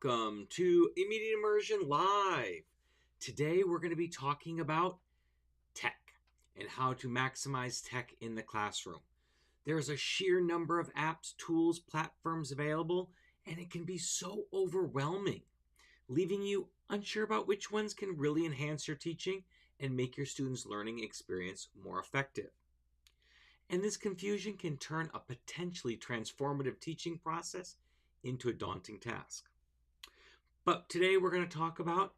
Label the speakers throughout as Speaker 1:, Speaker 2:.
Speaker 1: Welcome to Immediate Immersion Live. Today we're going to be talking about tech and how to maximize tech in the classroom. There's a sheer number of apps, tools, platforms available, and it can be so overwhelming, leaving you unsure about which ones can really enhance your teaching and make your students' learning experience more effective. And this confusion can turn a potentially transformative teaching process into a daunting task. But today we're going to talk about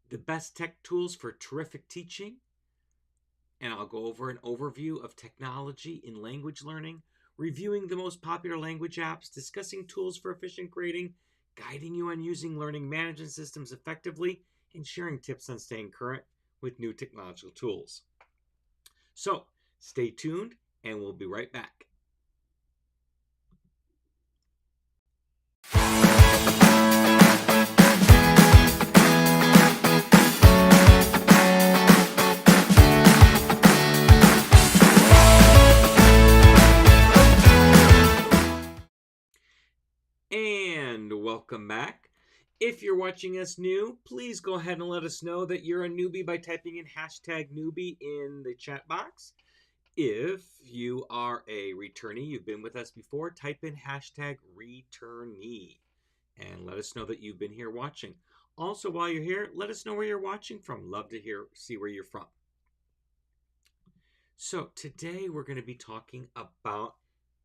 Speaker 1: the best tech tools for terrific teaching, and I'll go over an overview of technology in language learning, reviewing the most popular language apps, discussing tools for efficient grading, guiding you on using learning management systems effectively, and sharing tips on staying current with new technological tools. So stay tuned, and we'll be right back. And welcome back. If you're watching us new, please go ahead and let us know that you're a newbie by typing in #newbie in the chat box. If you are a returnee, you've been with us before, type in #returnee and let us know that you've been here watching. Also, while you're here, let us know where you're watching from. Love to see where you're from. So today we're going to be talking about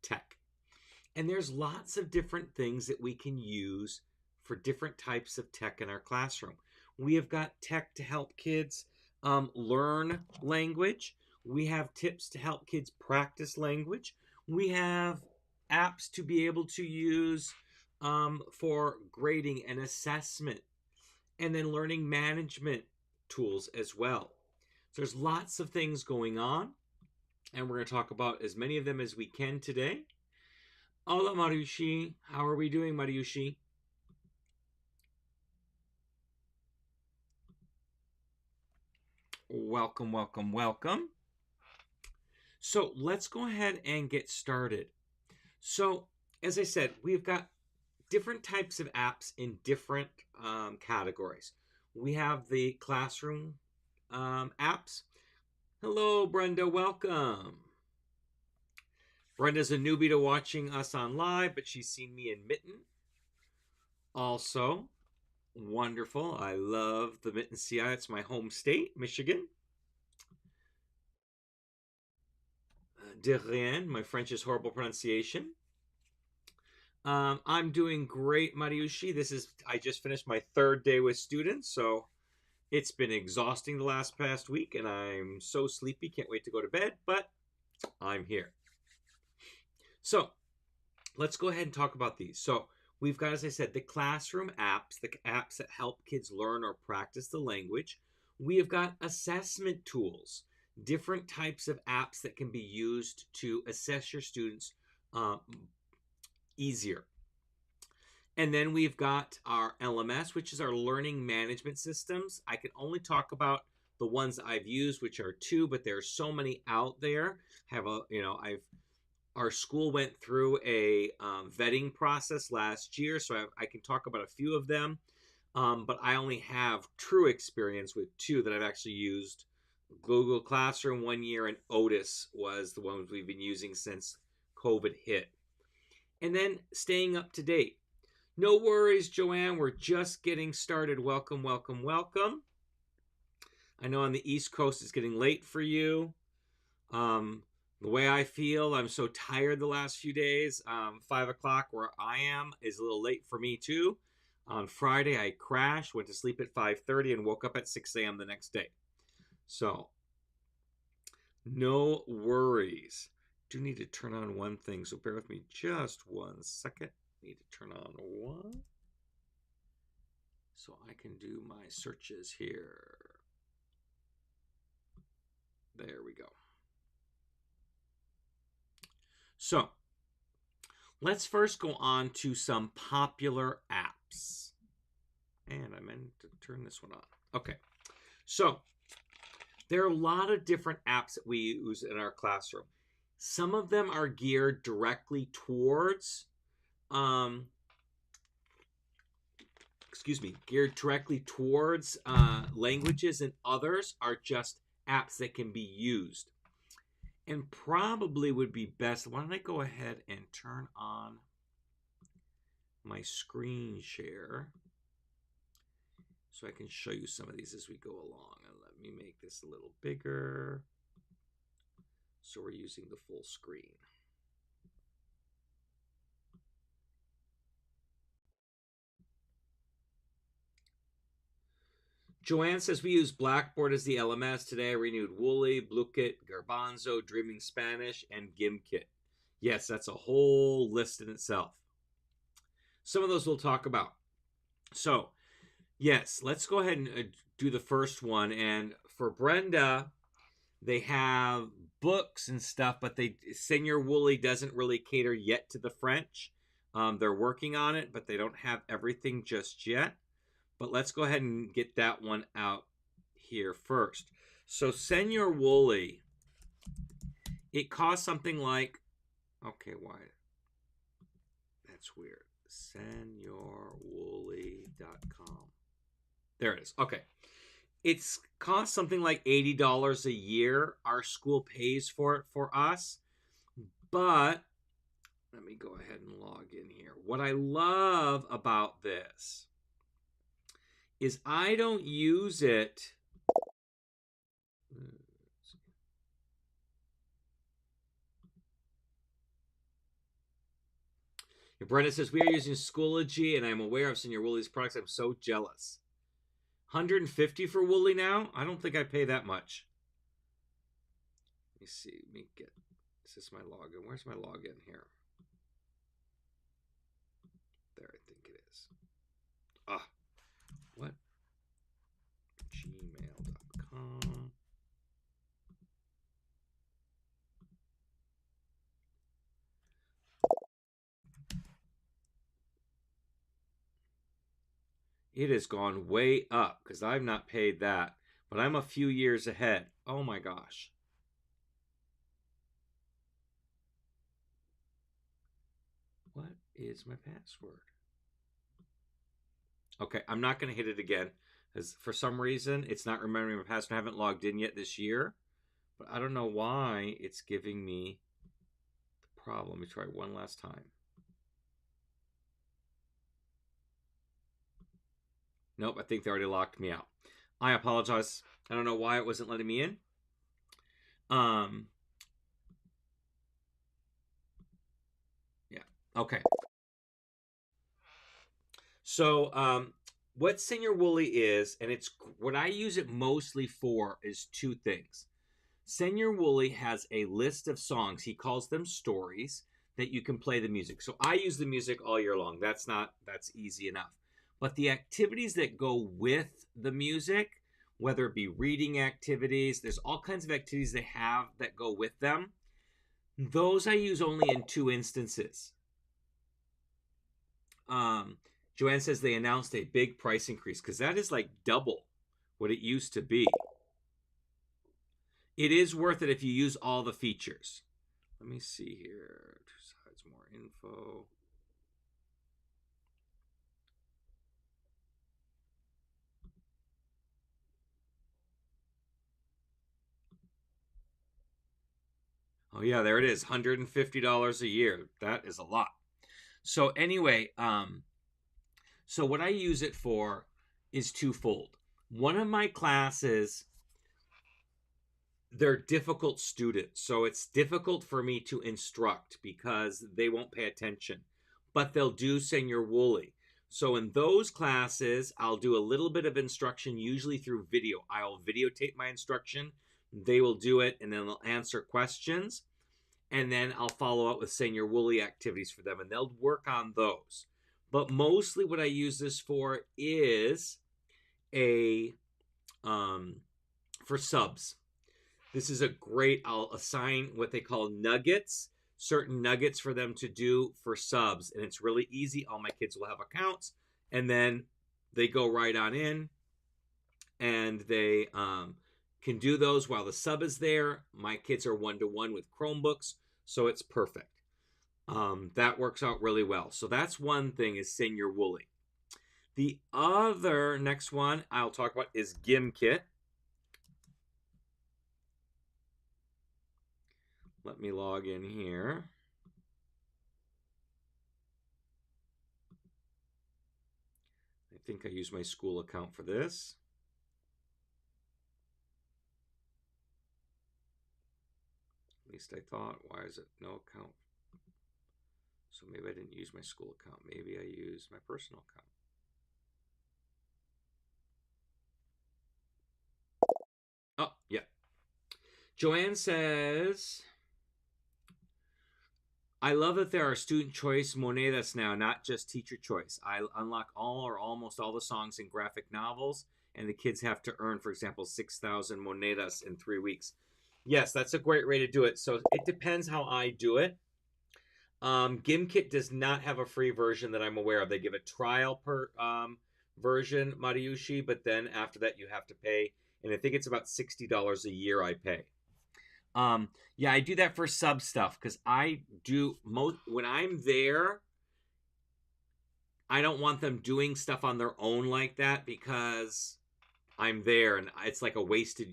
Speaker 1: tech. And there's lots of different things that we can use for different types of tech in our classroom. We have got tech to help kids learn language. We have tips to help kids practice language. We have apps to be able to use for grading and assessment, and then learning management tools as well. So there's lots of things going on, and we're going to talk about as many of them as we can today. Hola, Mariushi. How are we doing, Mariushi? Welcome, welcome, welcome. So let's go ahead and get started. So, as I said, we've got different types of apps in different categories. We have the classroom apps. Hello, Brenda. Welcome. Brenda's a newbie to watching us on live, but she's seen me in Mitten. Also, wonderful. I love the Mitten CI. It's my home state, Michigan. De rien. My French is horrible pronunciation. I'm doing great, Mariushi. I just finished my third day with students, so it's been exhausting the past week, and I'm so sleepy. Can't wait to go to bed, but I'm here. So let's go ahead and talk about these. So we've got, as I said, the classroom apps, the apps that help kids learn or practice the language. We have got assessment tools, different types of apps that can be used to assess your students easier. And then we've got our LMS, which is our learning management systems. I can only talk about the ones I've used, which are 2, but there are so many out there. Our school went through a vetting process last year, so I can talk about a few of them, but I only have true experience with 2 that I've actually used. Google Classroom 1 year, and Otis was the one we've been using since COVID hit. And then staying up to date. No worries, Joanne, we're just getting started. Welcome, welcome, welcome. I know on the East Coast it's getting late for you. The way I feel, I'm so tired the last few days. 5 o'clock where I am is a little late for me too. On Friday, I crashed, went to sleep at 5:30 and woke up at 6 a.m. the next day. So, no worries. Do need to turn on one thing, so bear with me just 1 second. Need to turn on one so I can do my searches here. There we go. So, let's first go on to some popular apps. And I meant to turn this one on. Okay. So, there are a lot of different apps that we use in our classroom. Some of them are geared directly towards geared directly towards languages, and others are just apps that can be used. And probably would be best. Why don't I go ahead and turn on my screen share so I can show you some of these as we go along. And let me make this a little bigger so we're using the full screen. Joanne says we use Blackboard as the LMS. Today I renewed Wooly, Bluekit, Garbanzo, Dreaming Spanish, and Gimkit. Yes, that's a whole list in itself. Some of those we'll talk about. So, yes, let's go ahead and do the first one. And for Brenda, they have books and stuff, but Senior Wooly doesn't really cater yet to the French. They're working on it, but they don't have everything just yet. But let's go ahead and get that one out here first. So Senior Wooly, it costs something like, okay, why? That's weird. SeniorWooly.com. There it is. Okay. It's cost something like $80 a year. Our school pays for it for us. But let me go ahead and log in here. What I love about this is I don't use it. Brenda says, we are using Schoology, and I'm aware of Senior Wooly's products. I'm so jealous. $150 for Wooly now? I don't think I pay that much. Let me see. Let me get, is this my login? Where's my login here? There, I think it is. What? Gmail.com. It has gone way up because I've not paid that, but I'm a few years ahead. Oh my gosh. What is my password? Okay, I'm not going to hit it again because for some reason it's not remembering my password. I haven't logged in yet this year, but I don't know why it's giving me the problem. Let me try one last time. Nope, I think they already locked me out. I apologize. I don't know why it wasn't letting me in. Yeah, okay. So, what Senior Wooly is, and it's what I use it mostly for, is two things. Senior Wooly has a list of songs. He calls them stories that you can play the music. So I use the music all year long. That's easy enough. But the activities that go with the music, whether it be reading activities, there's all kinds of activities they have that go with them. Those I use only in two instances. Joanne says they announced a big price increase because that is like double what it used to be. It is worth it if you use all the features. Let me see here. Two sides, more info. Oh yeah, there it is. $150 a year. That is a lot. So anyway, so what I use it for is twofold. One of my classes, they're difficult students, so it's difficult for me to instruct because they won't pay attention, but they'll do Senior Wooly. So in those classes, I'll do a little bit of instruction, usually through video. I'll videotape my instruction. They will do it, and then they'll answer questions. And then I'll follow up with Senior Wooly activities for them, and they'll work on those. But mostly what I use this for is for subs. This is a great, I'll assign what they call nuggets, certain nuggets for them to do for subs. And it's really easy. All my kids will have accounts. And then they go right on in and they can do those while the sub is there. My kids are one-to-one with Chromebooks, so it's perfect. That works out really well. So that's one thing is Senior Wooly. The other next one I'll talk about is Gimkit. Let me log in here. I think I use my school account for this. At least I thought. Why is it no account? So maybe I didn't use my school account. Maybe I used my personal account. Oh, yeah. Joanne says, I love that there are student choice monedas now, not just teacher choice. I unlock all or almost all the songs in graphic novels, and the kids have to earn, for example, 6,000 monedas in 3 weeks. Yes, that's a great way to do it. So it depends how I do it. Gimkit does not have a free version that I'm aware of. They give a trial per version, Mariushi, but then after that you have to pay, and I think it's about $60 a year I pay. Yeah, I do that for sub stuff because I do most when I'm there. I don't want them doing stuff on their own like that because I'm there and it's like a wasted,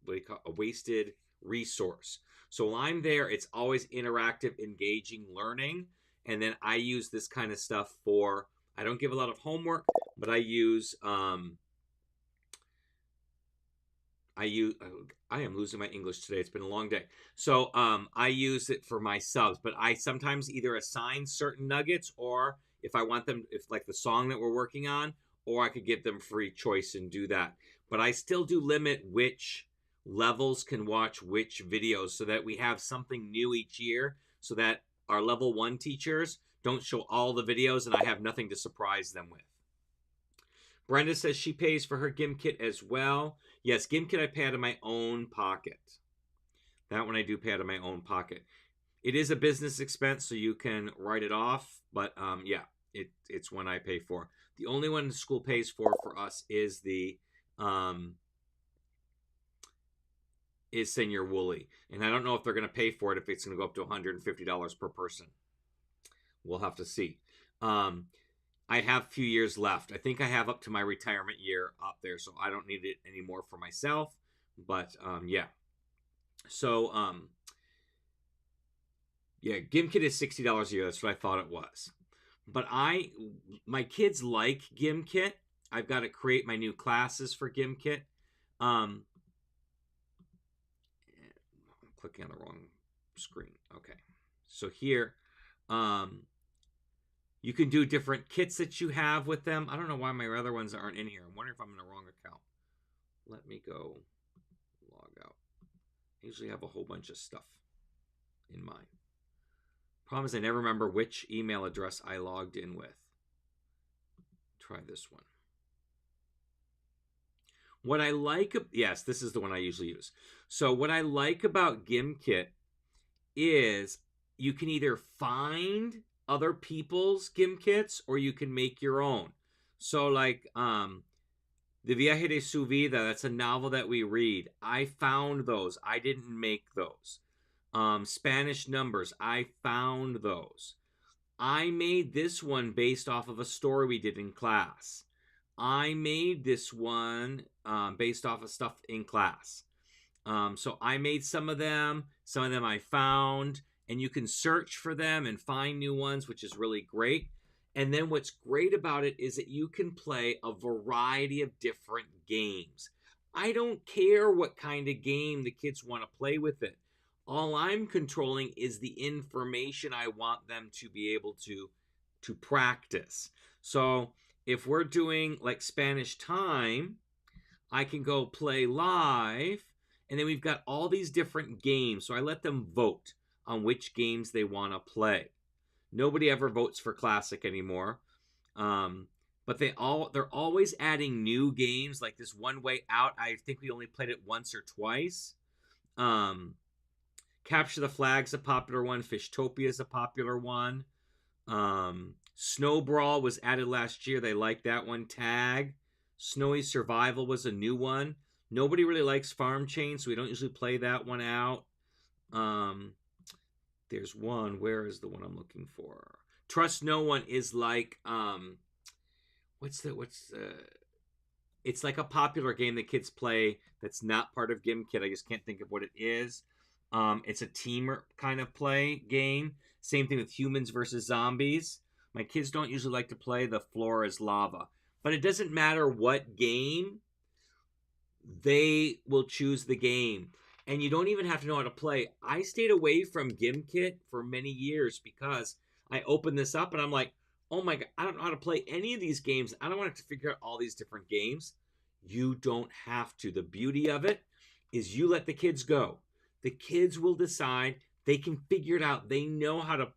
Speaker 1: what do you call it? A wasted resource. So while I'm there, it's always interactive, engaging learning, and then I use this kind of stuff for. I don't give a lot of homework, but I use. I am losing my English today. It's been a long day. So I use it for my subs, but I sometimes either assign certain nuggets or if I want them, if like the song that we're working on, or I could give them free choice and do that. But I still do limit which levels can watch which videos so that we have something new each year so that our level 1 teachers don't show all the videos and I have nothing to surprise them with. Brenda says she pays for her Gimkit as well. Yes, Gimkit I pay out of my own pocket. That one I do pay out of my own pocket. It is a business expense, so you can write it off. But yeah, it's one I pay for. The only one the school pays for us is the is Senior Wooly, and I don't know if they're going to pay for it if it's going to go up to $150 per person. We'll have to see. I have a few years left. I think I have up to my retirement year up there, so I don't need it anymore for myself. But yeah. So yeah, Gimkit is $60 a year. That's what I thought it was. But my kids like Gimkit. I've got to create my new classes for Gimkit. I'm clicking on the wrong screen. Okay. So here, you can do different kits that you have with them. I don't know why my other ones aren't in here. I'm wondering if I'm in the wrong account. Let me go log out. I usually have a whole bunch of stuff in mine. Problem is I never remember which email address I logged in with. Try this one. What I like, yes, this is the one I usually use. So what I like about Gimkit is you can either find other people's Gimkits or you can make your own. So like the Viaje de Su Vida, that's a novel that we read. I found those. I didn't make those. Spanish numbers, I found those. I made this one based off of a story we did in class. I made this one based off of stuff in class. So I made some of them I found, and you can search for them and find new ones, which is really great. And then what's great about it is that you can play a variety of different games. I don't care what kind of game the kids want to play with it. All I'm controlling is the information I want them to be able to practice. So if we're doing like Spanish time, I can go play live, and then we've got all these different games. So I let them vote on which games they want to play. Nobody ever votes for classic anymore. But they're always adding new games, like this One Way Out. I think we only played it once or twice. Capture the Flag's a popular one. Fishtopia is a popular one. Snow Brawl was added last year. They like that one. Tag. Snowy Survival was a new one. Nobody really likes Farm Chain, so we don't usually play that one out. There's one. Where is the one I'm looking for? Trust No One is like, what's it's like a popular game that kids play that's not part of GimKit. I just can't think of what it is. It's a team kind of play game. Same thing with humans versus zombies. My kids don't usually like to play the floor is lava, but it doesn't matter what game, they will choose the game. And you don't even have to know how to play. I stayed away from GimKit for many years because I opened this up and I'm like, oh my God, I don't know how to play any of these games. I don't want to figure out all these different games. You don't have to. The beauty of it is you let the kids go. The kids will decide. They can figure it out. They know how to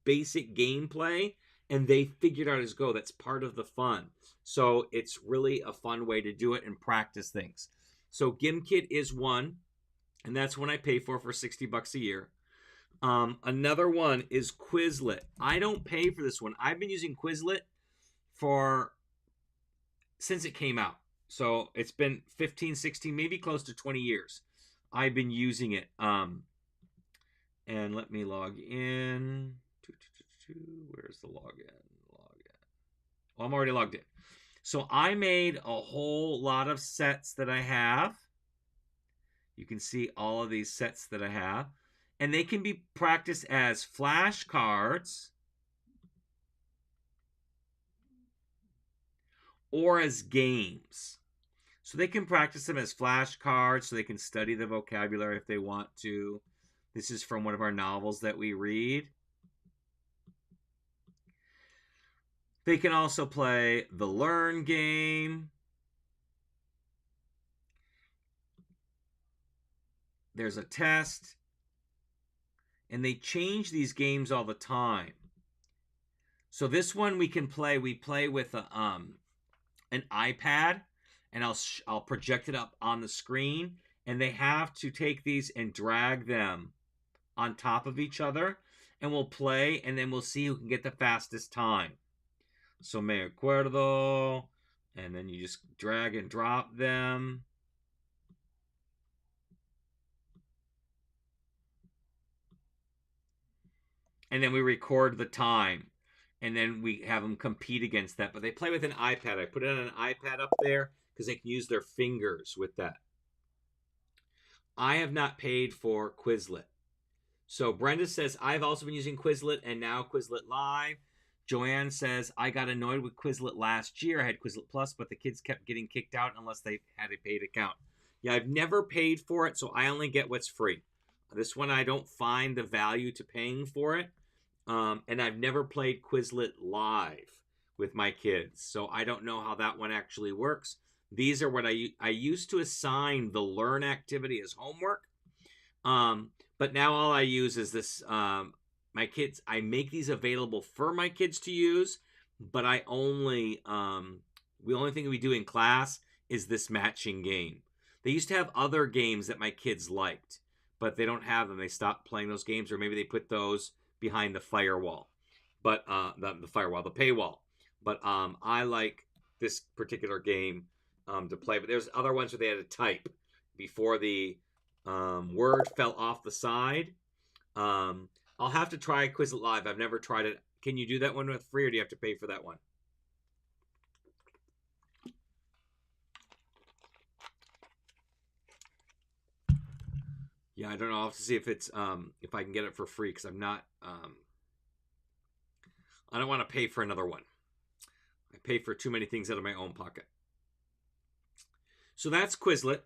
Speaker 1: basic gameplay and they figured out as go. That's part of the fun. So it's really a fun way to do it and practice things. So GimKit is one, and that's one I pay for $60 a year. Another one is Quizlet. I don't pay for this one. I've been using Quizlet since it came out. So it's been 15, 16, maybe close to 20 years. I've been using it. And let me log in. Where's the login? Oh, I'm already logged in. So I made a whole lot of sets that I have. You can see all of these sets that I have. And they can be practiced as flashcards or as games. So they can practice them as flashcards so they can study the vocabulary if they want to. This is from one of our novels that we read. They can also play the Learn game. There's a test. And they change these games all the time. So this one we can play. We play with an iPad, and I'll project it up on the screen. And they have to take these and drag them on top of each other. And we'll play, and then we'll see who can get the fastest time. So me acuerdo, and then you just drag and drop them. And then we record the time. And then we have them compete against that. But they play with an iPad. I put it on an iPad up there because they can use their fingers with that. I have not paid for Quizlet. So Brenda says, I've also been using Quizlet and now Quizlet Live. Joanne says, I got annoyed with Quizlet last year. I had Quizlet Plus, but the kids kept getting kicked out unless they had a paid account. Yeah, I've never paid for it, so I only get what's free. This one, I don't find the value to paying for it. And I've never played Quizlet Live with my kids, so I don't know how that one actually works. These are what I used to assign the Learn activity as homework. But now all I use is this, my kids, I make these available for my kids to use, but the only thing we do in class is this matching game. They used to have other games that my kids liked, but they don't have them. They stopped playing those games, or maybe they put those behind the firewall, but the paywall. But I like this particular game to play. But there's other ones where they had to type before the word fell off the side. I'll have to try Quizlet Live. I've never tried it. Can you do that one with free, or do you have to pay for that one? Yeah, I don't know. I'll have to see if it's if I can get it for free, because I'm not I don't want to pay for another one. I pay for too many things out of my own pocket. So that's Quizlet.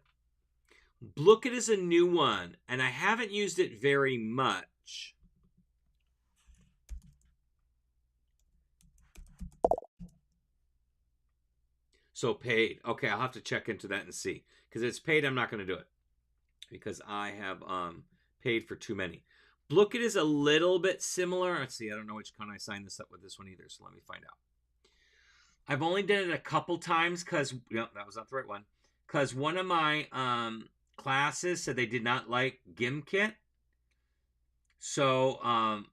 Speaker 1: Blookit is a new one, and I haven't used it very much. So paid. Okay, I'll have to check into that and see. Because if it's paid, I'm not going to do it. Because I have paid for too many. Blookit is a little bit similar. Let's see, I don't know which kind I signed this up with this one either, so let me find out. I've only done it a couple times because, that was not the right one. Because one of my classes said they did not like GimKit. So,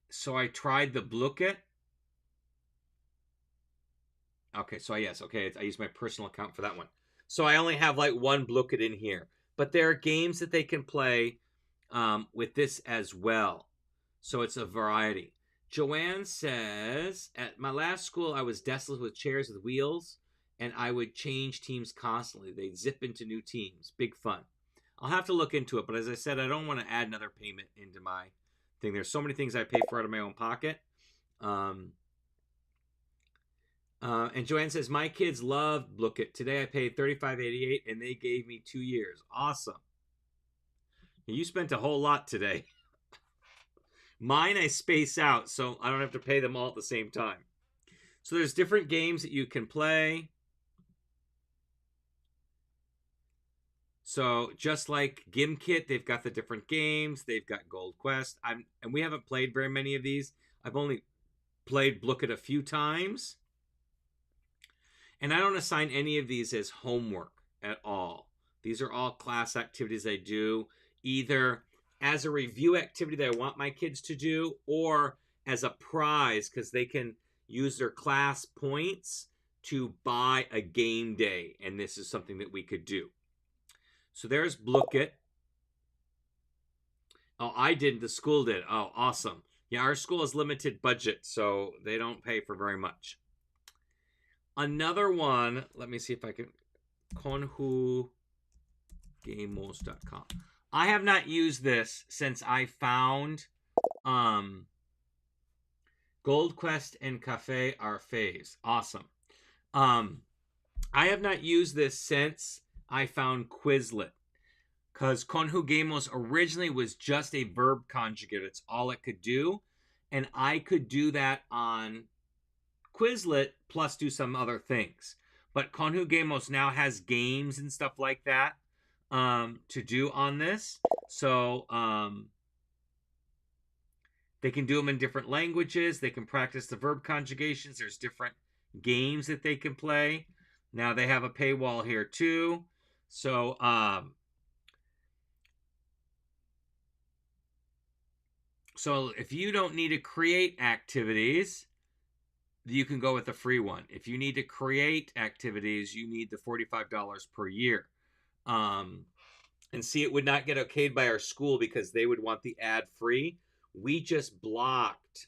Speaker 1: so I tried the Blookit. Okay, so yes, okay, I use my personal account for that one. So I only have like one Blookit in here. But there are games that they can play with this as well. So it's a variety. Joanne says, at my last school, I was desolate with chairs with wheels, and I would change teams constantly. They'd zip into new teams. Big fun. I'll have to look into it, but as I said, I don't want to add another payment into my thing. There's so many things I pay for out of my own pocket. And Joanne says, my kids loved Look It. Today I paid $35.88 and they gave me 2 years. Awesome. You spent a whole lot today. Mine I space out so I don't have to pay them all at the same time. So there's different games that you can play. So just like Gimkit, they've got the different games. They've got Gold Quest. And we haven't played very many of these. I've only played Look It a few times. And I don't assign any of these as homework at all. These are all class activities I do, either as a review activity that I want my kids to do, or as a prize, because they can use their class points to buy a game day. And this is something that we could do. So there's Look It. Oh, I did. The school did. Oh, awesome. Yeah, our school has limited budget, so they don't pay for very much. Another one, let me see if I can, konhugamos.com. I have not used this since I found Gold Quest and Cafe are faves. Awesome. I have not used this since I found Quizlet, because Conjugamos originally was just a verb conjugate. It's all it could do. And I could do that on Quizlet plus do some other things. But Conjugamos now has games and stuff like that to do on this. So they can do them in different languages. They can practice the verb conjugations. There's different games that they can play. Now they have a paywall here too. So so if you don't need to create activities, you can go with the free one. If you need to create activities, you need the $45 per year. And see, it would not get okayed by our school because they would want the ad free. We just blocked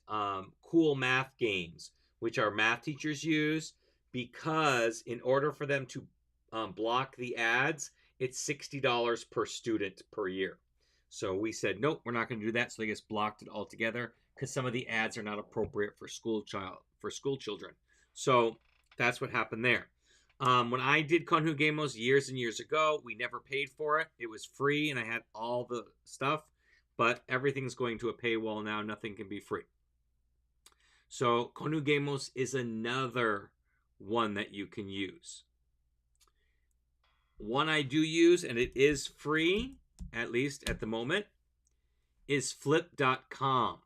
Speaker 1: cool math games, which our math teachers use, because in order for them to block the ads, it's $60 per student per year. So we said, nope, we're not going to do that. So they just blocked it altogether because some of the ads are not appropriate for school children. So that's what happened there. When I did Conjugamos years and years ago, we never paid for it. It was free and I had all the stuff, but everything's going to a paywall now. Nothing can be free. So Conjugamos is another one that you can use. One I do use, and it is free, at least at the moment, is flip.com.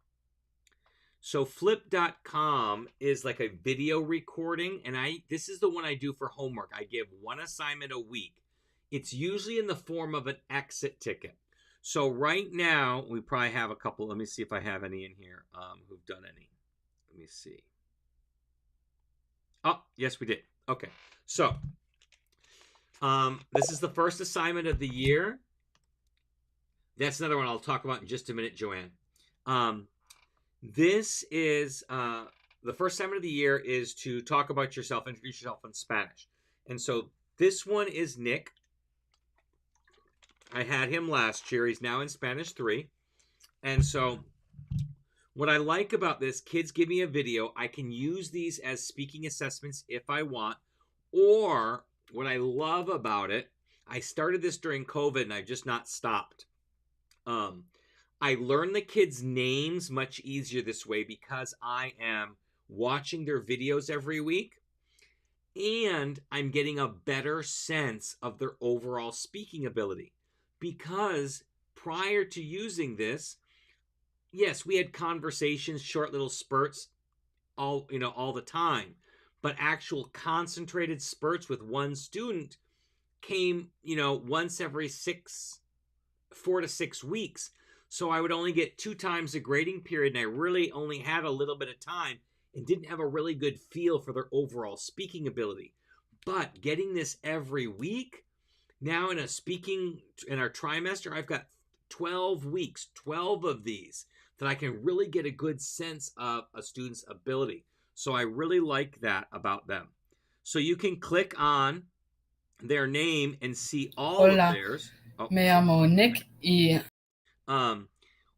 Speaker 1: So flip.com is like a video recording, and this is the one I do for homework. I give one assignment a week. It's usually in the form of an exit ticket. So right now, we probably have a couple. Let me see if I have any in here who've done any. Let me see. Oh, yes, we did. Okay. So this is the first assignment of the year. That's another one I'll talk about in just a minute, Joanne. This is the first assignment of the year is to talk about yourself, introduce yourself in Spanish. And so this one is Nick. I had him last year. He's now in Spanish 3. And so what I like about this, kids give me a video. I can use these as speaking assessments if I want. Or what I love about it, I started this during COVID and I've just not stopped. I learn the kids' names much easier this way because I am watching their videos every week. And I'm getting a better sense of their overall speaking ability. Because prior to using this, yes, we had conversations, short little spurts, all the time. But actual concentrated spurts with one student came, once every 4 to 6 weeks. So I would only get 2 times the grading period, and I really only had a little bit of time and didn't have a really good feel for their overall speaking ability. But getting this every week, now in our trimester, I've got 12 weeks, 12 of these, that I can really get a good sense of a student's ability. So I really like that about them. So you can click on their name and see all of
Speaker 2: Hola,
Speaker 1: theirs. Oh,
Speaker 2: me llamo Nick y
Speaker 1: um,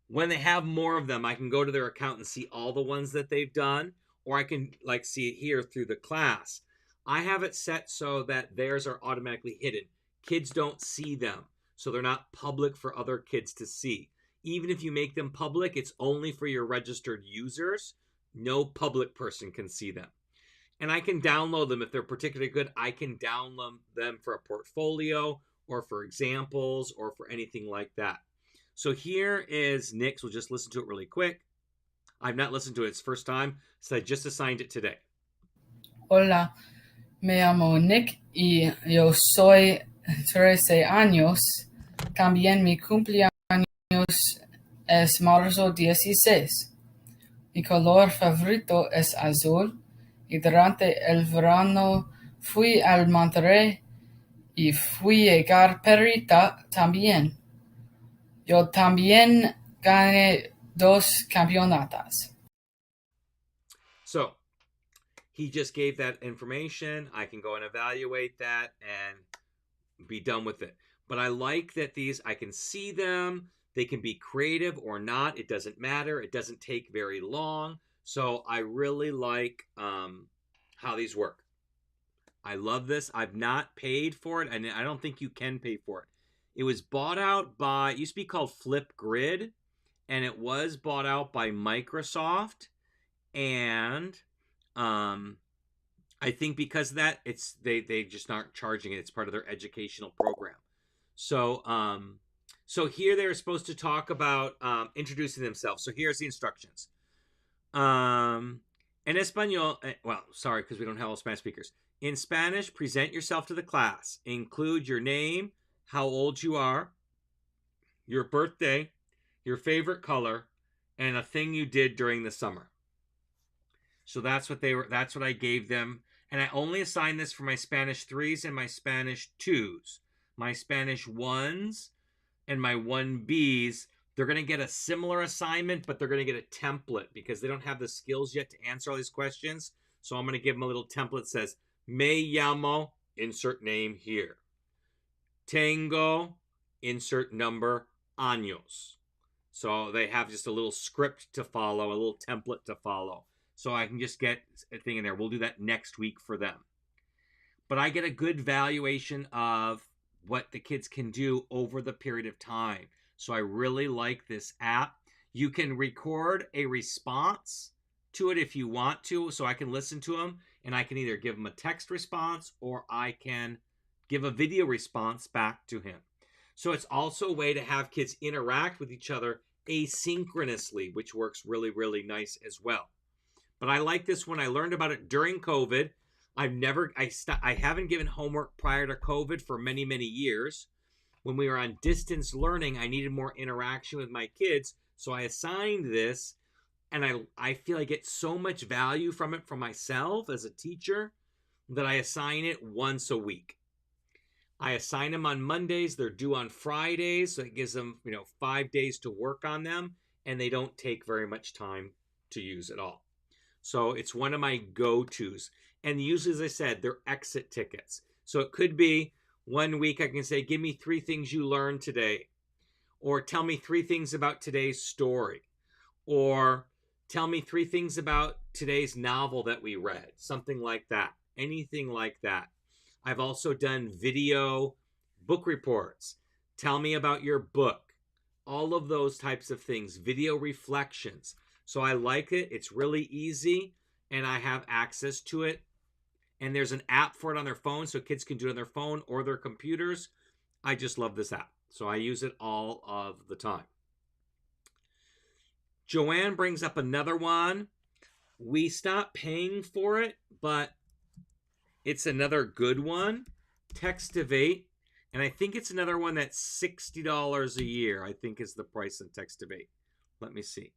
Speaker 1: when they have more of them, I can go to their account and see all the ones that they've done, or I can like see it here through the class. I have it set so that theirs are automatically hidden. Kids don't see them, so they're not public for other kids to see. Even if you make them public, it's only for your registered users. No public person can see them. And I can download them if they're particularly good. I can download them for a portfolio or for examples or for anything like that. So here is Nick's. We'll just listen to it really quick. I've not listened to it. It's first time, so I just assigned it today.
Speaker 2: hola, me llamo Nick y yo soy 13 años. También mi cumpleaños es marzo 16. Mi color favorito es azul y durante el verano fui al Monterrey y fui a Garperita también. Yo también gané 2 campeonatos.
Speaker 1: So he just gave that information. I can go and evaluate that and be done with it. But I like that these, I can see them. They can be creative or not. It doesn't matter. It doesn't take very long. So I really like how these work. I love this. I've not paid for it, and I don't think you can pay for it. It was bought out by, it used to be called Flipgrid, and it was bought out by Microsoft. And I think because of that, it's they just aren't charging it. It's part of their educational program. So here they're supposed to talk about introducing themselves. So here's the instructions. En español, well, sorry, because we don't have all Spanish speakers. In Spanish, present yourself to the class. Include your name, how old you are, your birthday, your favorite color, and a thing you did during the summer. So that's what I gave them. And I only assigned this for my Spanish 3s and my Spanish 2s. My Spanish 1s and my 1Bs, they're going to get a similar assignment, but they're going to get a template because they don't have the skills yet to answer all these questions. So I'm going to give them a little template that says, Me llamo, insert name here. Tengo, insert number, años. So they have just a little script to follow, a little template to follow. So I can just get a thing in there. We'll do that next week for them. But I get a good valuation of what the kids can do over the period of time. So I really like this app. You can record a response to it if you want to, so I can listen to them, and I can either give them a text response or I can give a video response back to him. So it's also a way to have kids interact with each other asynchronously, which works really, really nice as well. But I like this one. I learned about it during COVID. I haven't given homework prior to COVID for many, many years. When we were on distance learning, I needed more interaction with my kids. So I assigned this, and I feel I get so much value from it for myself as a teacher that I assign it once a week. I assign them on Mondays. They're due on Fridays. So it gives them, 5 days to work on them, and they don't take very much time to use at all. So it's one of my go-tos. And usually, as I said, they're exit tickets. So it could be 1 week I can say, give me 3 things you learned today. Or tell me 3 things about today's story. Or tell me 3 things about today's novel that we read. Something like that. Anything like that. I've also done video book reports. Tell me about your book. All of those types of things. Video reflections. So I like it. It's really easy, and I have access to it. And there's an app for it on their phone, so kids can do it on their phone or their computers. I just love this app. So I use it all of the time. Joanne brings up another one. We stopped paying for it, but it's another good one. Textivate. And I think it's another one that's $60 a year, I think is the price of Textivate. Let me see.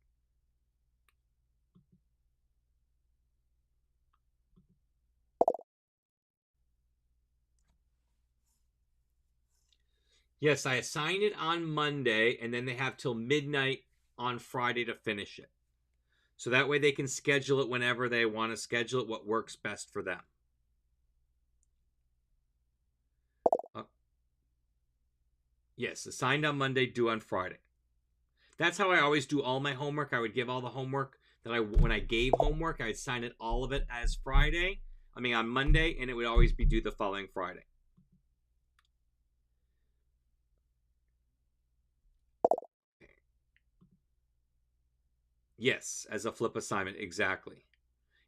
Speaker 1: Yes, I assigned it on Monday, and then they have till midnight on Friday to finish it. So that way they can schedule it whenever they want to schedule it, what works best for them. Uh, yes, assigned on Monday, due on Friday. That's how I always do all my homework. I would give all the homework when I gave homework, I'd sign it all of it as Friday. I mean on Monday, and it would always be due the following Friday. Yes, as a flip assignment, exactly.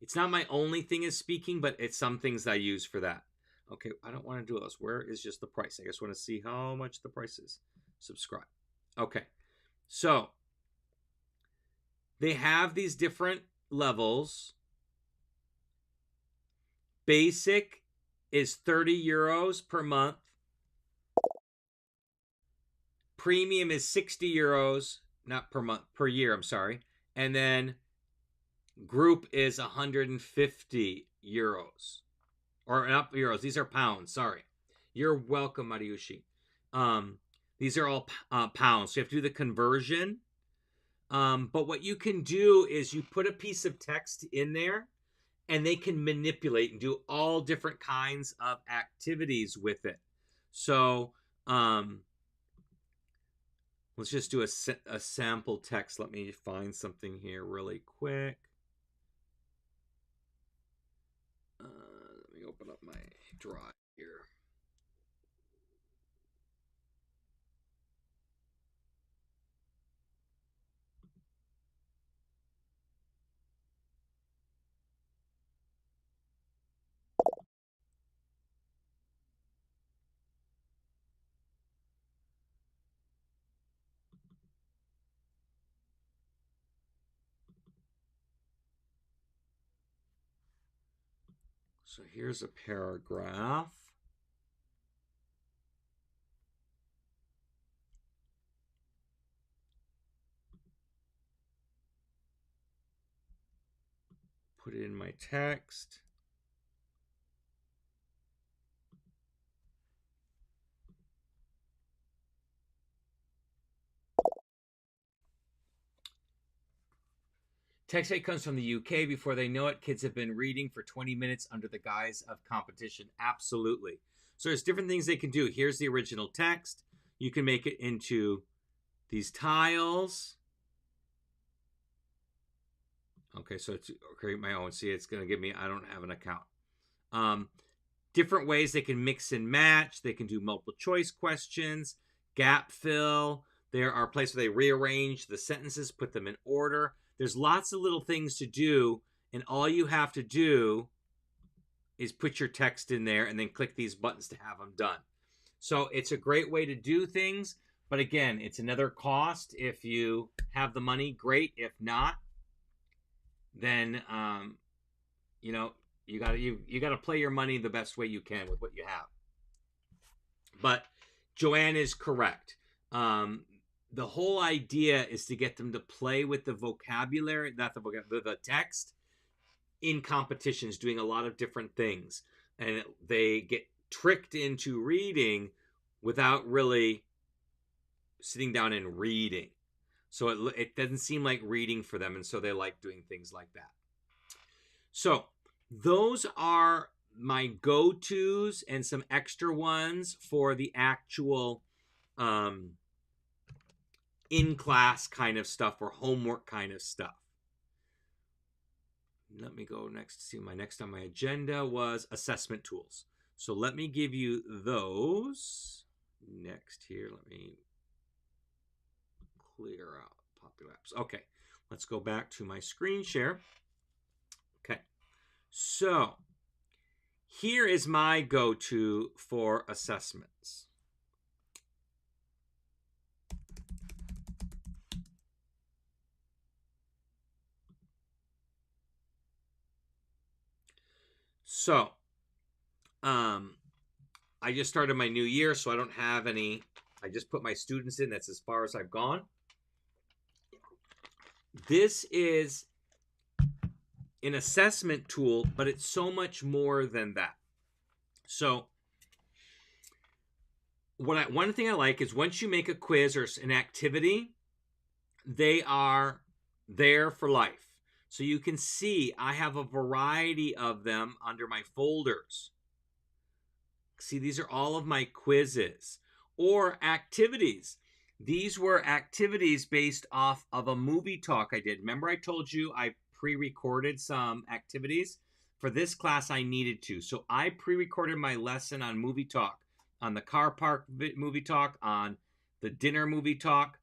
Speaker 1: It's not my only thing is speaking, but it's some things I use for that. Okay, I don't want to do those. Where is just the price? I just want to see how much the price is. Subscribe. Okay, so they have these different levels. Basic is 30 euros per month. Premium is 60 euros, not per month, per year, I'm sorry. And then group is 150 euros. Or not euros, these are pounds, sorry. You're welcome, Mariushi. These are all pounds, so you have to do the conversion. But what you can do is you put a piece of text in there, and they can manipulate and do all different kinds of activities with it. So let's just do a sample text. Let me find something here really quick. Let me open up my drive here. So here's a paragraph. Put it in my text. Text 8 comes from the UK. Before they know it, kids have been reading for 20 minutes under the guise of competition. Absolutely. So there's different things they can do. Here's the original text. You can make it into these tiles. Okay, so to create my own. See, it's going to give me, I don't have an account. Different ways they can mix and match. They can do multiple choice questions, gap fill. There are places where they rearrange the sentences, put them in order. There's lots of little things to do, and all you have to do is put your text in there and then click these buttons to have them done. So it's a great way to do things, but again, it's another cost. If you have the money, great. If not, then you know, you got to play your money the best way you can with what you have. But Joanne is correct. The whole idea is to get them to play with the vocabulary, not the vocabulary, the text in competitions, doing a lot of different things, and they get tricked into reading without really sitting down and reading. So it doesn't seem like reading for them, and so they like doing things like that. So those are my go-tos and some extra ones for the actual in-class kind of stuff or homework kind of stuff. Let me go next. See, my next on my agenda was assessment tools. So let me give you those next here. Let me clear out popular apps. Okay, let's go back to my screen share. Okay, so here is my go-to for assessments. So, I just started my new year, so I don't have any. I just put my students in. That's as far as I've gone. This is an assessment tool, but it's so much more than that. So one thing I like is once you make a quiz or an activity, they are there for life. So you can see I have a variety of them under my folders. See, these are all of my quizzes or activities. These were activities based off of a movie talk I did. Remember I told you I pre-recorded some activities? For this class I needed to. So I pre-recorded my lesson on movie talk, on the car park movie talk, on the dinner movie talk.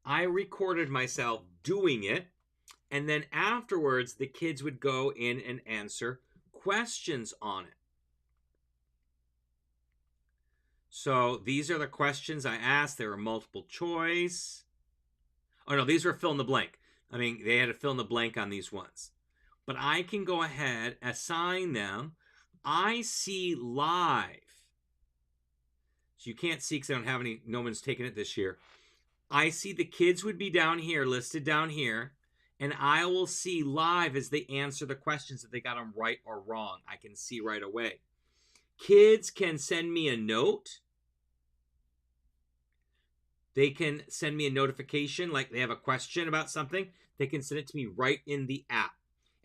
Speaker 1: I recorded myself doing it, and then afterwards the kids would go in and answer questions on it. So these are the questions I asked. They were multiple choice. Oh no, these were fill in the blank. I mean, they had to fill in the blank on these ones. But I can go ahead, assign them. I see live. So you can't see because I don't have any, no one's taken it this year. I see the kids would be down here, listed down here, and I will see live as they answer the questions if they got them right or wrong. I can see right away. Kids can send me a note. They can send me a notification, like they have a question about something. They can send it to me right in the app.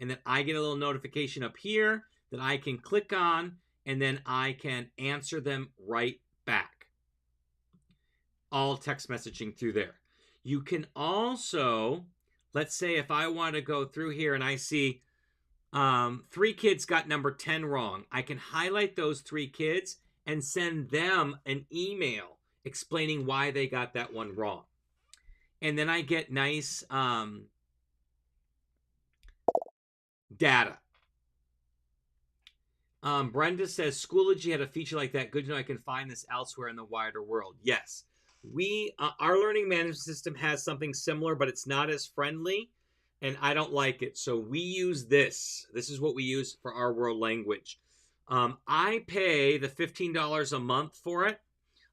Speaker 1: And then I get a little notification up here that I can click on, and then I can answer them right back. All text messaging through there. You can also, let's say if I want to go through here and I see 3 kids got number 10 wrong, I can highlight those 3 kids and send them an email explaining why they got that one wrong. And then I get nice data. Brenda says, Schoology had a feature like that. Good to know I can find this elsewhere in the wider world. Yes. Our learning management system has something similar, but it's not as friendly, and I don't like it. So we use this. This is what we use for our world language. I pay the $15 a month for it.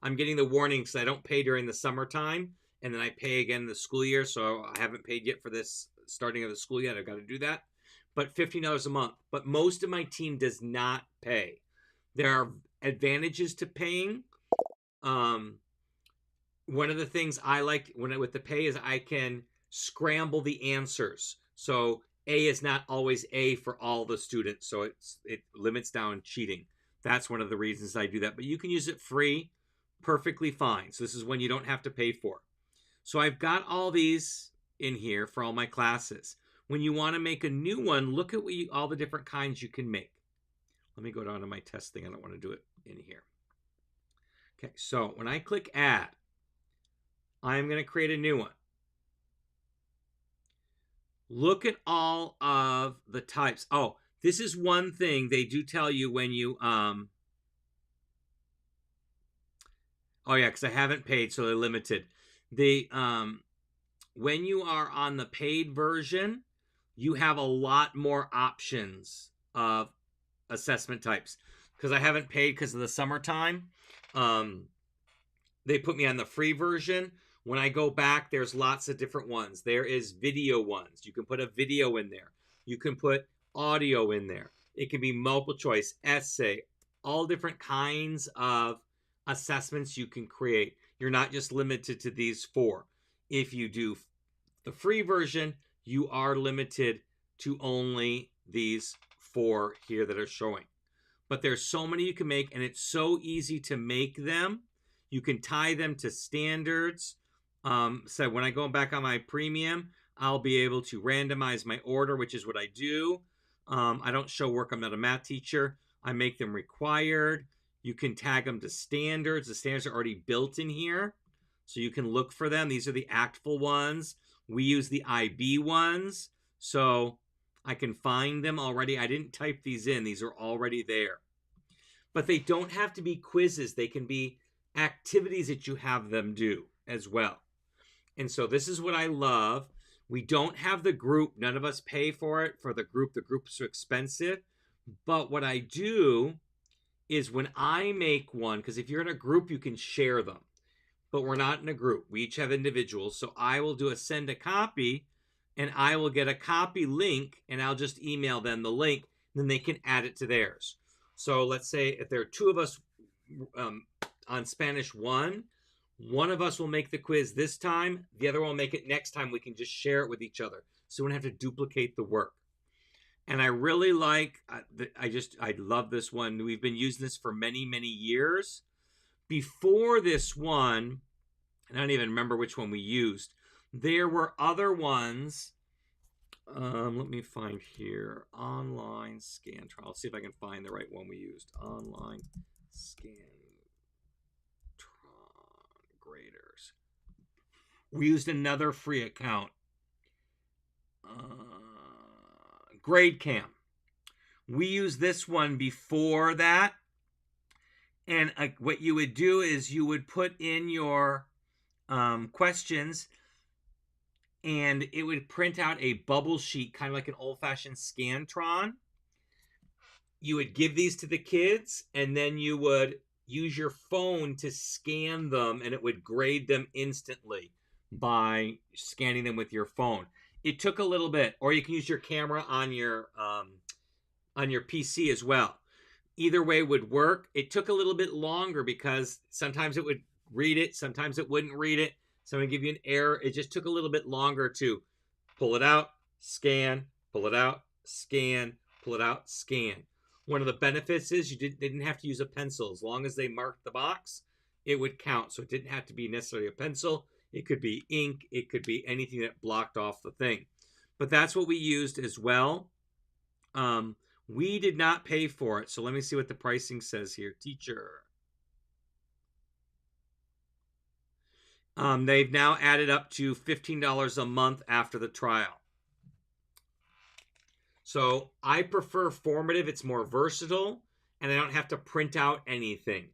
Speaker 1: I'm getting the warning because I don't pay during the summertime, and then I pay again in the school year, so I haven't paid yet for this starting of the school yet. I've got to do that. But $15 a month. But most of my team does not pay. There are advantages to paying. One of the things I like with the pay is I can scramble the answers. So A is not always A for all the students. So it limits down cheating. That's one of the reasons I do that. But you can use it free, perfectly fine. So this is when you don't have to pay for. So I've got all these in here for all my classes. When you want to make a new one, look at all the different kinds you can make. Let me go down to my test thing. I don't want to do it in here. Okay, so when I click add, I'm going to create a new one. Look at all of the types. Oh, this is one thing they do tell you when you, oh yeah, because I haven't paid, so they're limited. When you are on the paid version, you have a lot more options of assessment types. Because I haven't paid because of the summertime, they put me on the free version. When I go back, there's lots of different ones. There is video ones. You can put a video in there. You can put audio in there. It can be multiple choice, essay, all different kinds of assessments you can create. You're not just limited to these 4. If you do the free version, you are limited to only these 4 here that are showing. But there's so many you can make, and it's so easy to make them. You can tie them to standards. So when I go back on my premium, I'll be able to randomize my order, which is what I do. I don't show work. I'm not a math teacher. I make them required. You can tag them to standards. The standards are already built in here, so you can look for them. These are the ACTful ones. We use the IB ones, so I can find them already. I didn't type these in. These are already there. But they don't have to be quizzes. They can be activities that you have them do as well. And so this is what I love. We don't have the group. None of us pay for it for the group. The group's so expensive. But what I do is when I make one, because if you're in a group, you can share them. But we're not in a group. We each have individuals. So I will do a send a copy, and I will get a copy link, and I'll just email them the link. And then they can add it to theirs. So let's say if there are 2 of us on Spanish 1, one of us will make the quiz this time. The other one will make it next time. We can just share it with each other, so we don't have to duplicate the work. And I really like, I love this one. We've been using this for many, many years. Before this one, and I don't even remember which one we used, there were other ones. Let me find here. Online scan trial. Let's see if I can find the right one we used. Online scan graders. We used another free account. GradeCam. We used this one before that. And what you would do is you would put in your questions, and it would print out a bubble sheet, kind of like an old-fashioned Scantron. You would give these to the kids, and then you would use your phone to scan them, and it would grade them instantly by scanning them with your phone. It took a little bit, or you can use your camera on your PC as well. Either way would work. It took a little bit longer because sometimes it would read it, sometimes it wouldn't read it. Someone give you an error. It just took a little bit longer to pull it out, scan, pull it out, scan, pull it out, scan. One of the benefits is you didn't have to use a pencil. As long as they marked the box, it would count. So it didn't have to be necessarily a pencil. It could be ink. It could be anything that blocked off the thing. But that's what we used as well. We did not pay for it. So let me see what the pricing says here. Teacher. They've now added up to $15 a month after the trial. So I prefer formative. It's more versatile, and I don't have to print out anything.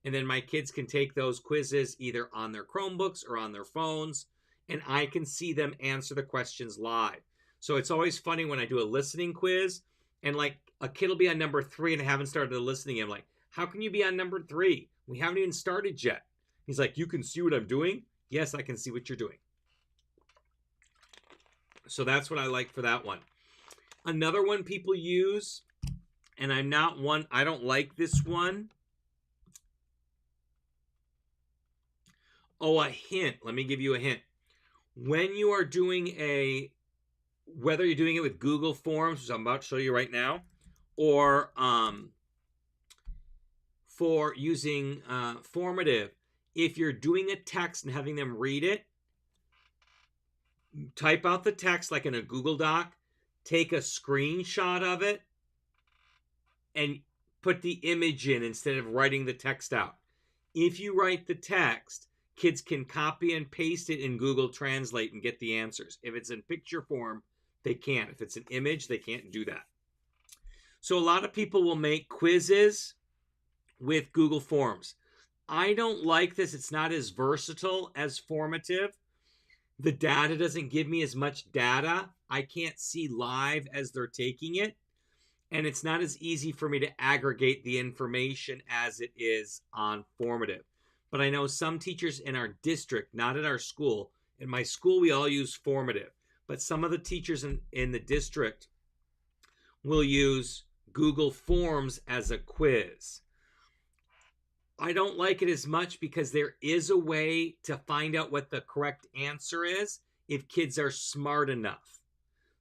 Speaker 1: And then my kids can take those quizzes either on their Chromebooks or on their phones, and I can see them answer the questions live. So it's always funny when I do a listening quiz, and like a kid will be on number 3 and I haven't started the listening. I'm like, how can you be on number 3? We haven't even started yet. He's like, you can see what I'm doing? Yes, I can see what you're doing. So that's what I like for that one. Another one people use, and I don't like this one. Oh, a hint. Let me give you a hint. When you are doing whether you're doing it with Google Forms, which I'm about to show you right now, or for using formative, if you're doing a text and having them read it, type out the text like in a Google Doc, take a screenshot of it, and put the image in instead of writing the text out. If you write the text, kids can copy and paste it in Google Translate and get the answers. If it's in picture form, they can't. If it's an image, they can't do that. So a lot of people will make quizzes with Google Forms. I don't like this. It's not as versatile as formative. The data doesn't give me as much data. I can't see live as they're taking it. And it's not as easy for me to aggregate the information as it is on formative. But I know some teachers in our district, not at our school. In my school, we all use formative. But some of the teachers in the district will use Google Forms as a quiz. I don't like it as much because there is a way to find out what the correct answer is if kids are smart enough.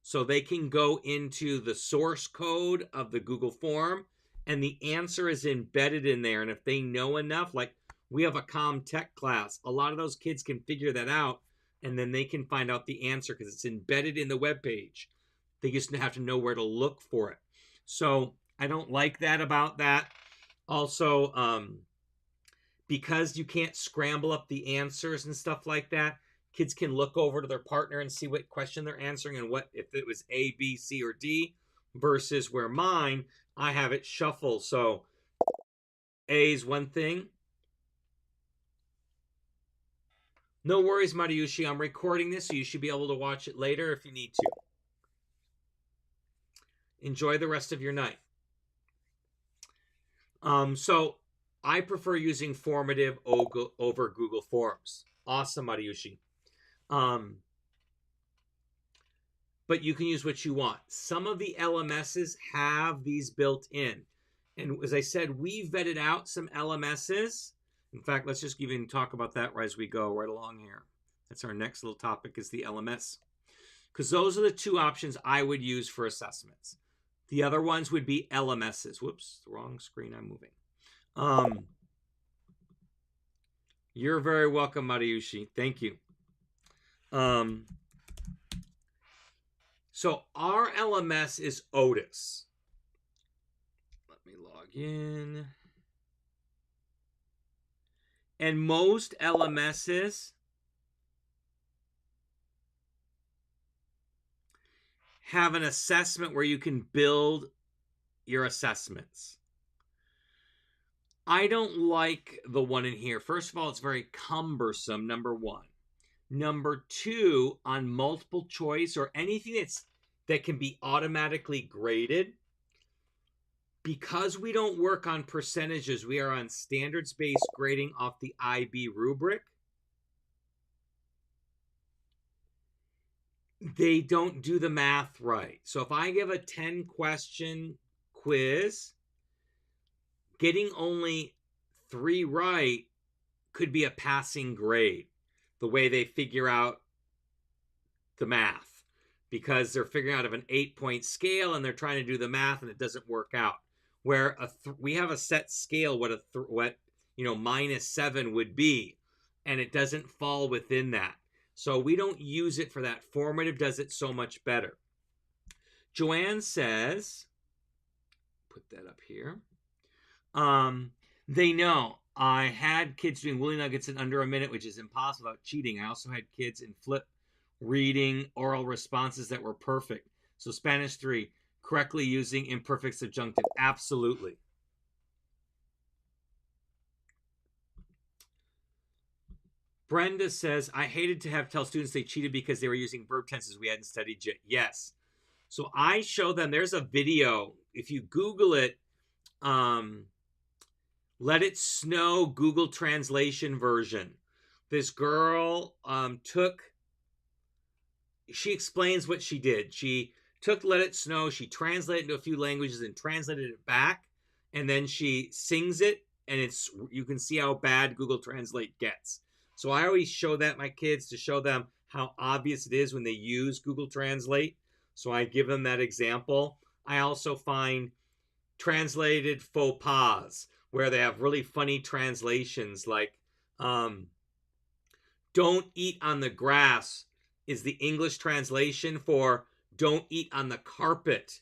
Speaker 1: So they can go into the source code of the Google form and the answer is embedded in there. And if they know enough, like we have a comm tech class, a lot of those kids can figure that out and then they can find out the answer because it's embedded in the web page. They just have to know where to look for it. So I don't like that about that. Also, because you can't scramble up the answers and stuff like that, kids can look over to their partner and see what question they're answering and what if it was A, B, C, or D, versus where mine, I have it shuffled. So A is one thing. No worries, Mariushi. I'm recording this, so you should be able to watch it later if you need to. Enjoy the rest of your night. So I prefer using formative over Google Forms. Awesome, Mariushi. But you can use what you want. Some of the LMSs have these built in. And as I said, we vetted out some LMSs In fact, let's just even talk about that as we go right along here. That's our next little topic, is the LMS. Because those are the two options I would use for assessments. The other ones would be LMSs. Whoops, wrong screen, I'm moving. You're very welcome, Mariushi. Thank you. So our LMS is Otis. Let me log in. And most LMSs have an assessment where you can build your assessments. I don't like the one in here. First of all, it's very cumbersome, number one. Number two, on multiple choice or anything that can be automatically graded, because we don't work on percentages, we are on standards-based grading off the IB rubric. They don't do the math right. So if I give a 10-question quiz, getting only 3 right could be a passing grade, the way they figure out the math, because they're figuring out of an 8-point scale and they're trying to do the math and it doesn't work out. Where we have a set scale what -7 would be, and it doesn't fall within that. So we don't use it for that. Formative does it so much better. Joanne says, put that up here. They know. I had kids doing Woolly Nuggets in under a minute, which is impossible without cheating. I also had kids in flip reading oral responses that were perfect. So Spanish 3, correctly using imperfect subjunctive. Absolutely. Brenda says, I hated to tell students they cheated because they were using verb tenses we hadn't studied yet. Yes. So I show them, there's a video. If you Google it, Let It Snow Google Translation version. This girl she explains what she did. She took Let It Snow, she translated it into a few languages and translated it back, and then she sings it, and you can see how bad Google Translate gets. So I always show that my kids to show them how obvious it is when they use Google Translate. So I give them that example. I also find translated faux pas where they have really funny translations, like don't eat on the grass is the English translation for don't eat on the carpet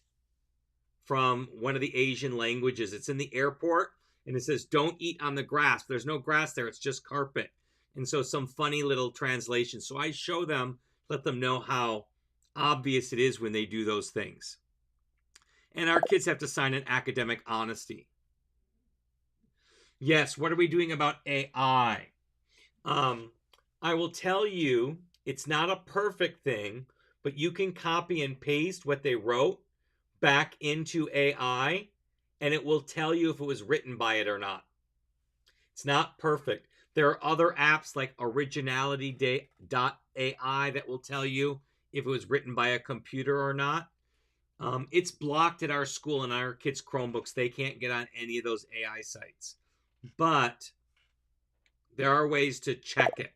Speaker 1: from one of the Asian languages. It's in the airport and it says don't eat on the grass. There's no grass there, it's just carpet. And so some funny little translations. So I show them, let them know how obvious it is when they do those things. And our kids have to sign an academic honesty. Yes, what are we doing about AI? I will tell you, it's not a perfect thing, but you can copy and paste what they wrote back into AI, and it will tell you if it was written by it or not. It's not perfect. There are other apps like originality.ai that will tell you if it was written by a computer or not. It's blocked at our school and our kids' Chromebooks. They can't get on any of those AI sites. But there are ways to check it.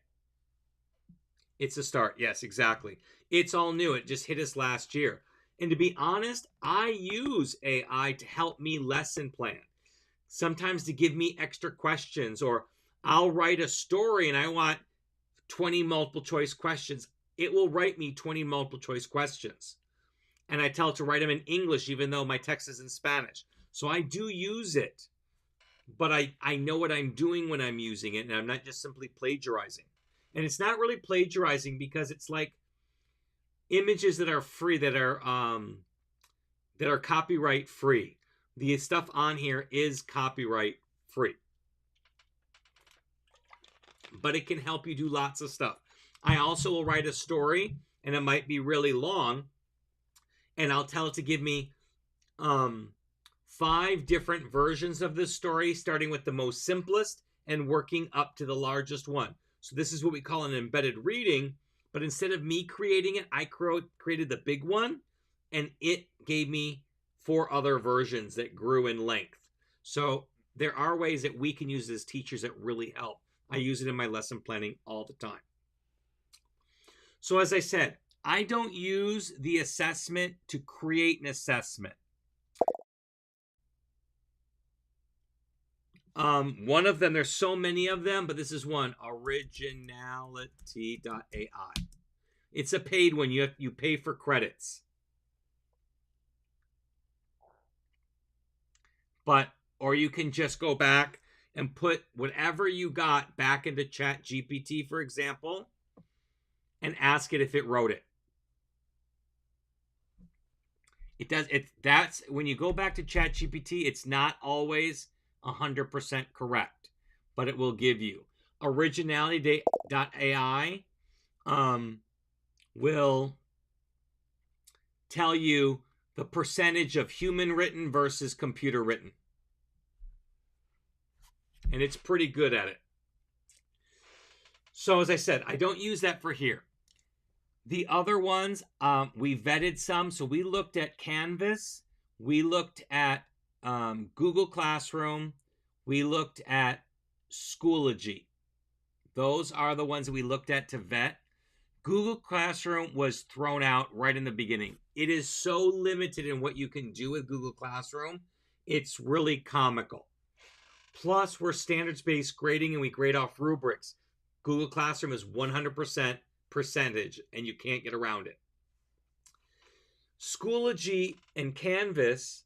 Speaker 1: It's a start. Yes, exactly. It's all new. It just hit us last year. And to be honest, I use AI to help me lesson plan. Sometimes to give me extra questions, or I'll write a story and I want 20 multiple choice questions. It will write me 20 multiple choice questions. And I tell it to write them in English, even though my text is in Spanish. So I do use it, but I know what I'm doing when I'm using it, and I'm not just simply plagiarizing. And it's not really plagiarizing because it's like images that are free, that are copyright free. The stuff on here is copyright free, but it can help you do lots of stuff. I also will write a story, and it might be really long, and I'll tell it to give me 5 different versions of this story, starting with the most simplest and working up to the largest one. So this is what we call an embedded reading, but instead of me creating it, I created the big one, and it gave me 4 other versions that grew in length. So there are ways that we can use it as teachers that really help. I use it in my lesson planning all the time. So as I said, I don't use the assessment to create an assessment. One of them, there's so many of them, but this is one, originality.ai. It's a paid one. You pay for credits. Or you can just go back and put whatever you got back into Chat GPT, for example, and ask it if it wrote it. That's when you go back to Chat GPT, it's not always 100% correct, but it will give you. Originality.ai will tell you the percentage of human written versus computer written. And it's pretty good at it. So as I said, I don't use that for here. The other ones, we vetted some. So we looked at Canvas. We looked at Google Classroom. We looked at Schoology. Those are the ones that we looked at to vet. Google Classroom was thrown out right in the beginning. It is so limited in what you can do with Google Classroom. It's really comical. Plus, we're standards-based grading and we grade off rubrics. Google Classroom is 100% percentage and you can't get around it. Schoology and Canvas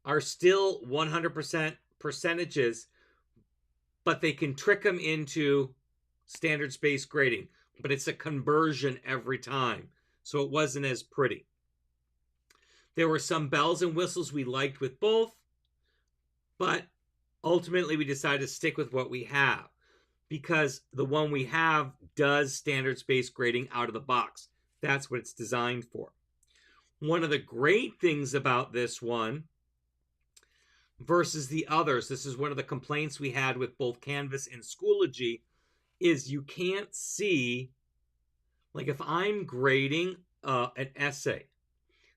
Speaker 1: are still 100% percentages, but they can trick them into standards-based grading. But it's a conversion every time, so it wasn't as pretty. There were some bells and whistles we liked with both, but ultimately we decided to stick with what we have because the one we have does standards-based grading out of the box. That's what it's designed for. One of the great things about this one versus the others, this is one of the complaints we had with both Canvas and Schoology, is you can't see, like if I'm grading an essay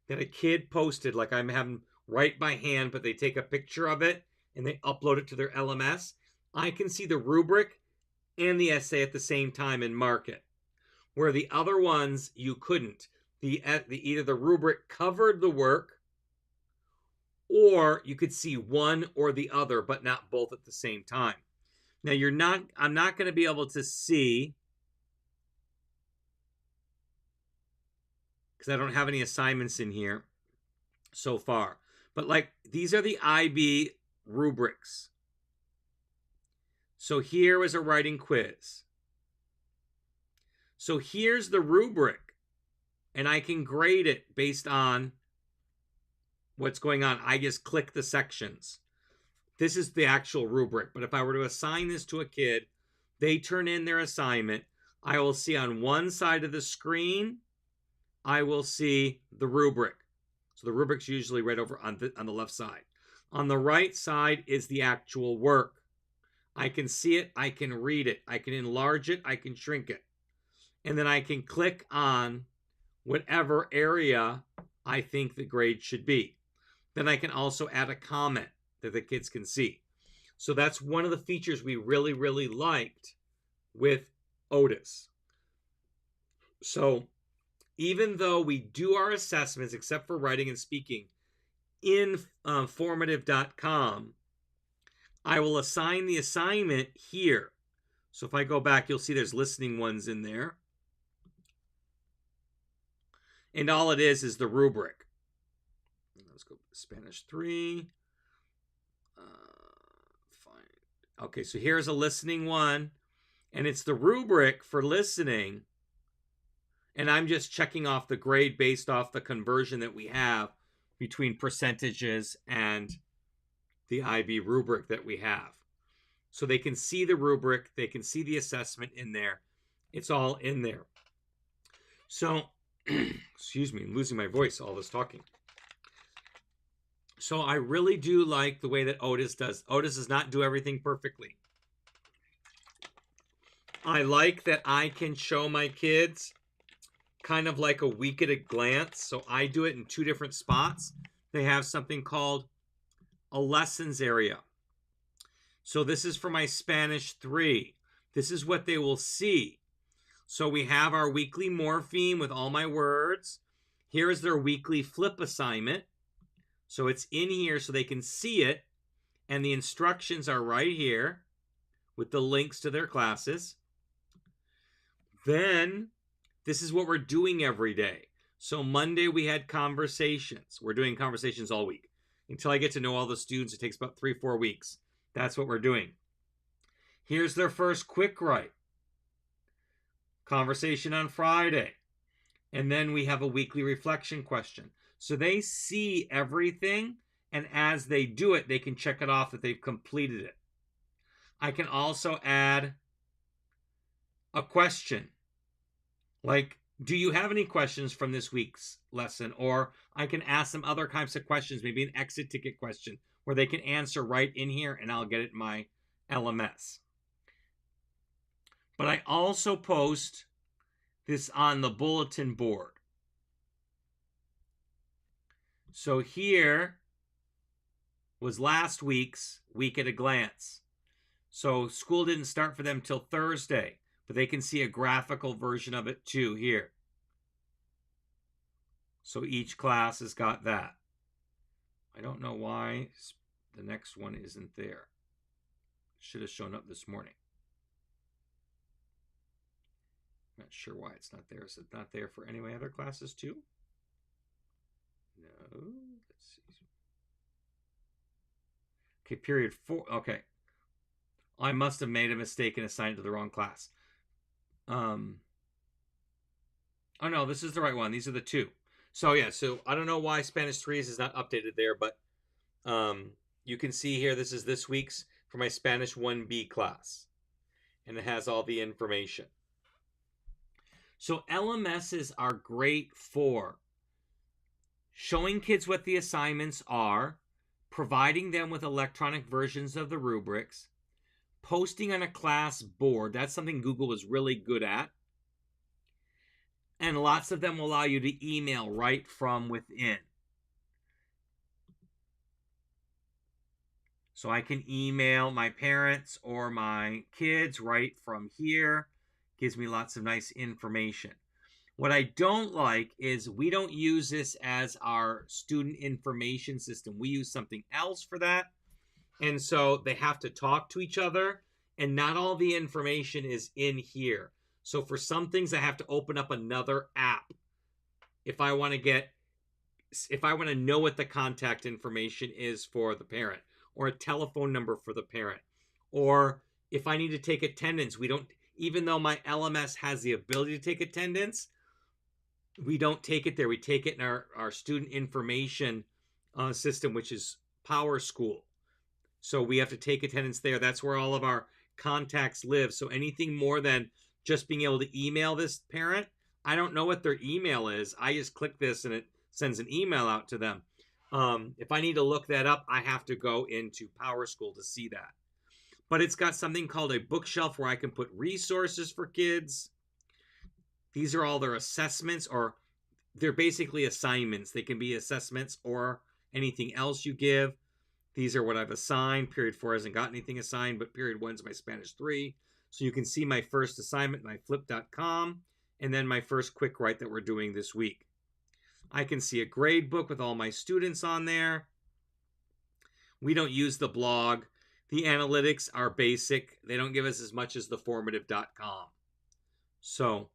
Speaker 1: that a kid posted, like I'm having write by hand, but they take a picture of it and they upload it to their LMS, I can see the rubric and the essay at the same time and mark it. Where the other ones, you couldn't. Either the rubric covered the work or you could see one or the other, but not both at the same time. Now I'm not going to be able to see because I don't have any assignments in here so far. But like these are the IB rubrics. So here was a writing quiz. So here's the rubric, and I can grade it based on what's going on. I just click the sections. This is the actual rubric, but if I were to assign this to a kid, they turn in their assignment. I will see on one side of the screen, I will see the rubric. So the rubric's usually right over on the left side. On the right side is the actual work. I can see it, I can read it, I can enlarge it, I can shrink it. And then I can click on whatever area I think the grade should be. Then I can also add a comment that the kids can see. So that's one of the features we really, really liked with Otis. So even though we do our assessments, except for writing and speaking, in formative.com, I will assign the assignment here. So if I go back, you'll see there's listening ones in there. And all it is the rubric. Let's go Spanish 3. Fine. Okay, so here's a listening one. And it's the rubric for listening. And I'm just checking off the grade based off the conversion that we have between percentages and the IB rubric that we have. So they can see the rubric, they can see the assessment in there. It's all in there. So, excuse me, I'm losing my voice, all this talking. So I really do like the way that Otis does. Otis does not do everything perfectly. I like that I can show my kids kind of like a week at a glance. So I do it in 2 different spots. They have something called a lessons area. So this is for my Spanish 3. This is what they will see. So we have our weekly morpheme with all my words. Here is their weekly flip assignment. So it's in here so they can see it. And the instructions are right here with the links to their classes. Then this is what we're doing every day. So Monday we had conversations. We're doing conversations all week. Until I get to know all the students, it takes about 3-4 weeks. That's what we're doing. Here's their first quick write. Conversation on Friday. And then we have a weekly reflection question. So they see everything, and as they do it, they can check it off that they've completed it. I can also add a question. Like, do you have any questions from this week's lesson? Or I can ask them other kinds of questions, maybe an exit ticket question, where they can answer right in here, and I'll get it in my LMS. But I also post this on the bulletin board. So here was last week's week at a glance. So school didn't start for them till Thursday, but they can see a graphical version of it too here. So each class has got that. I don't know why the next one isn't there. It should have shown up this morning. Not sure why it's not there. Is it not there for any of my other classes too? No. Let's see. Okay, period 4. Okay. I must have made a mistake and assigned it to the wrong class. Oh no, this is the right one. These are the 2. So yeah, so I don't know why Spanish 3s is not updated there, but you can see here, this is this week's for my Spanish 1B class. And it has all the information. So LMSs are great for showing kids what the assignments are, providing them with electronic versions of the rubrics, posting on a class board. That's something Google is really good at. And lots of them will allow you to email right from within. So I can email my parents or my kids right from here. Gives me lots of nice information. What I don't like is we don't use this as our student information system. We use something else for that. And so they have to talk to each other, and not all the information is in here. So for some things, I have to open up another app if I want to know what the contact information is for the parent, or a telephone number for the parent, or if I need to take attendance. We don't, even though my LMS has the ability to take attendance, we don't take it there. We take it in our student information system, which is PowerSchool. So we have to take attendance there. That's where all of our contacts live. So anything more than just being able to email this parent, I don't know what their email is. I just click this and it sends an email out to them. If I need to look that up, I have to go into PowerSchool to see that. But it's got something called a bookshelf where I can put resources for kids. These are all their assessments, or they're basically assignments. They can be assessments or anything else you give. These are what I've assigned. Period 4 hasn't got anything assigned, but period 1 is my Spanish 3. So you can see my first assignment, my flip.com, and then my first quick write that we're doing this week. I can see a grade book with all my students on there. We don't use the blog. The analytics are basic. They don't give us as much as the formative.com. So,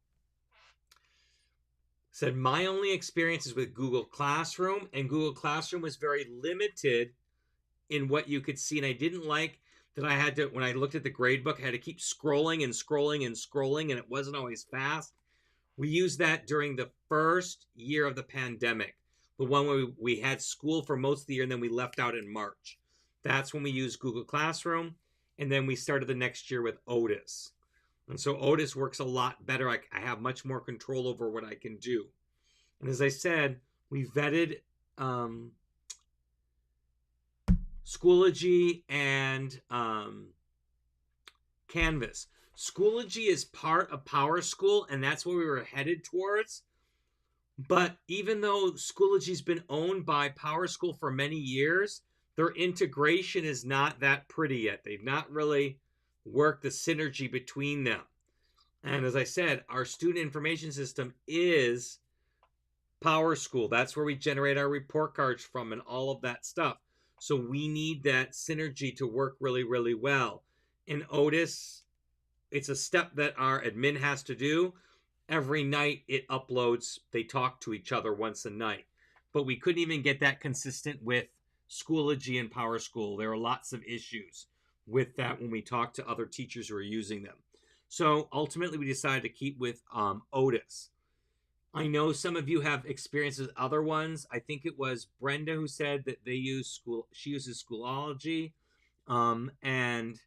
Speaker 1: said my only experience is with Google Classroom, and Google Classroom was very limited in what you could see. And I didn't like that I had to, when I looked at the grade book, I had to keep scrolling and scrolling and scrolling, and it wasn't always fast. We used that during the first year of the pandemic, the one where we had school for most of the year, and then we left out in March. That's when we used Google Classroom, and then we started the next year with Otis. And so Otis works a lot better. I have much more control over what I can do. And as I said, we vetted Schoology and Canvas. Schoology is part of PowerSchool, and that's where we were headed towards. But even though Schoology's been owned by PowerSchool for many years, their integration is not that pretty yet. They've not really worked the synergy between them. And as I said, our student information system is PowerSchool. That's where we generate our report cards from and all of that stuff. So we need that synergy to work really, really well. In Otis, it's a step that our admin has to do. Every night it uploads, they talk to each other once a night. But we couldn't even get that consistent with Schoology and PowerSchool. There are lots of issues with that when we talk to other teachers who are using them. So ultimately we decided to keep with Otis. I know some of you have experience with other ones. I think it was Brenda who said that she uses Schoology, and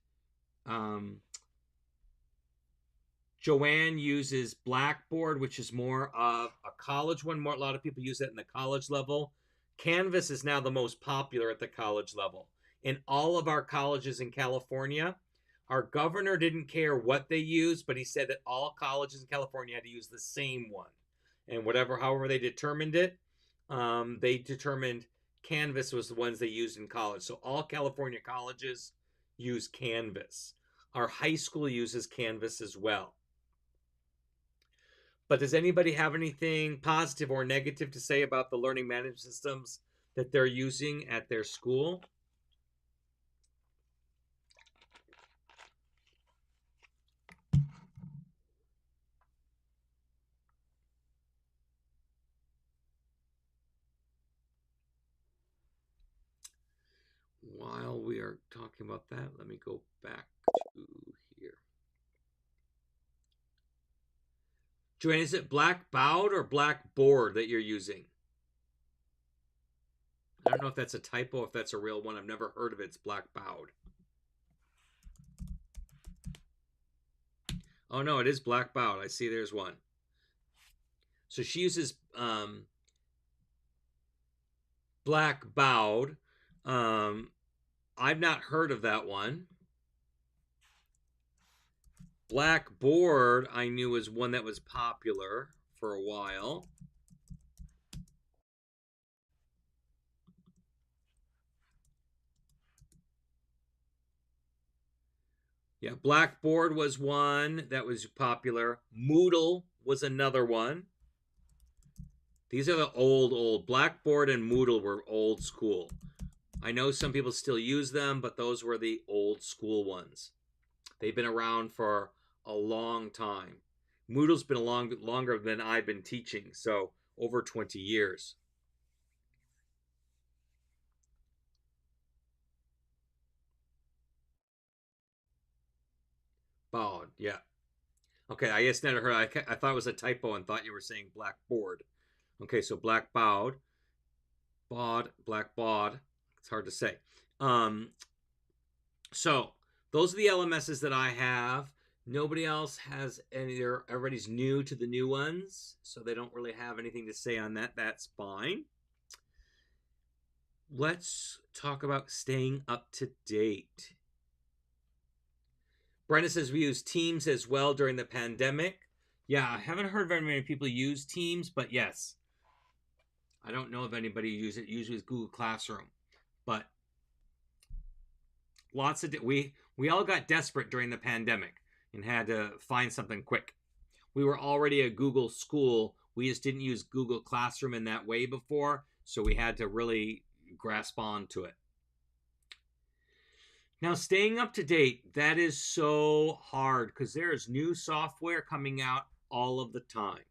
Speaker 1: Joanne uses Blackboard, which is more of a college one. A lot of people use that in the college level. Canvas is now the most popular at the college level. In all of our colleges in California, our governor didn't care what they used, but he said that all colleges in California had to use the same one. And however they determined it, they determined Canvas was the ones they used in college. So all California colleges use Canvas. Our high school uses Canvas as well. But does anybody have anything positive or negative to say about the learning management systems that they're using at their school? While we are talking about that, let me go back to here. Joanne, is it Blackboard or Blackboard that you're using? I don't know if that's a typo, if that's a real one. I've never heard of it. It's Blackboard. Oh no, it is Blackboard. I see there's one. So she uses Blackboard. I've not heard of that one. Blackboard, I knew, was one that was popular for a while. Yeah, Blackboard was one that was popular. Moodle was another one. These are the old. Blackboard and Moodle were old school. I know some people still use them, but those were the old school ones. They've been around for a long time. Moodle's been longer than I've been teaching, so over 20 years. Bound, yeah. Okay, I guess never heard. I thought it was a typo and thought you were saying Blackboard. Okay, so Blackboard, Blackboard. It's hard to say. So those are the LMSs that I have. Nobody else has any. Everybody's new to the new ones, so they don't really have anything to say on that. That's fine. Let's talk about staying up to date. Brenda says we use Teams as well during the pandemic. Yeah, I haven't heard very many people use Teams, but yes. I don't know if anybody uses it. Usually it's Google Classroom. But lots of we all got desperate during the pandemic and had to find something quick. We were already a Google school. We just didn't use Google Classroom in that way before, so we had to really grasp on to it. Now, staying up to date, that is so hard because there is new software coming out all of the time.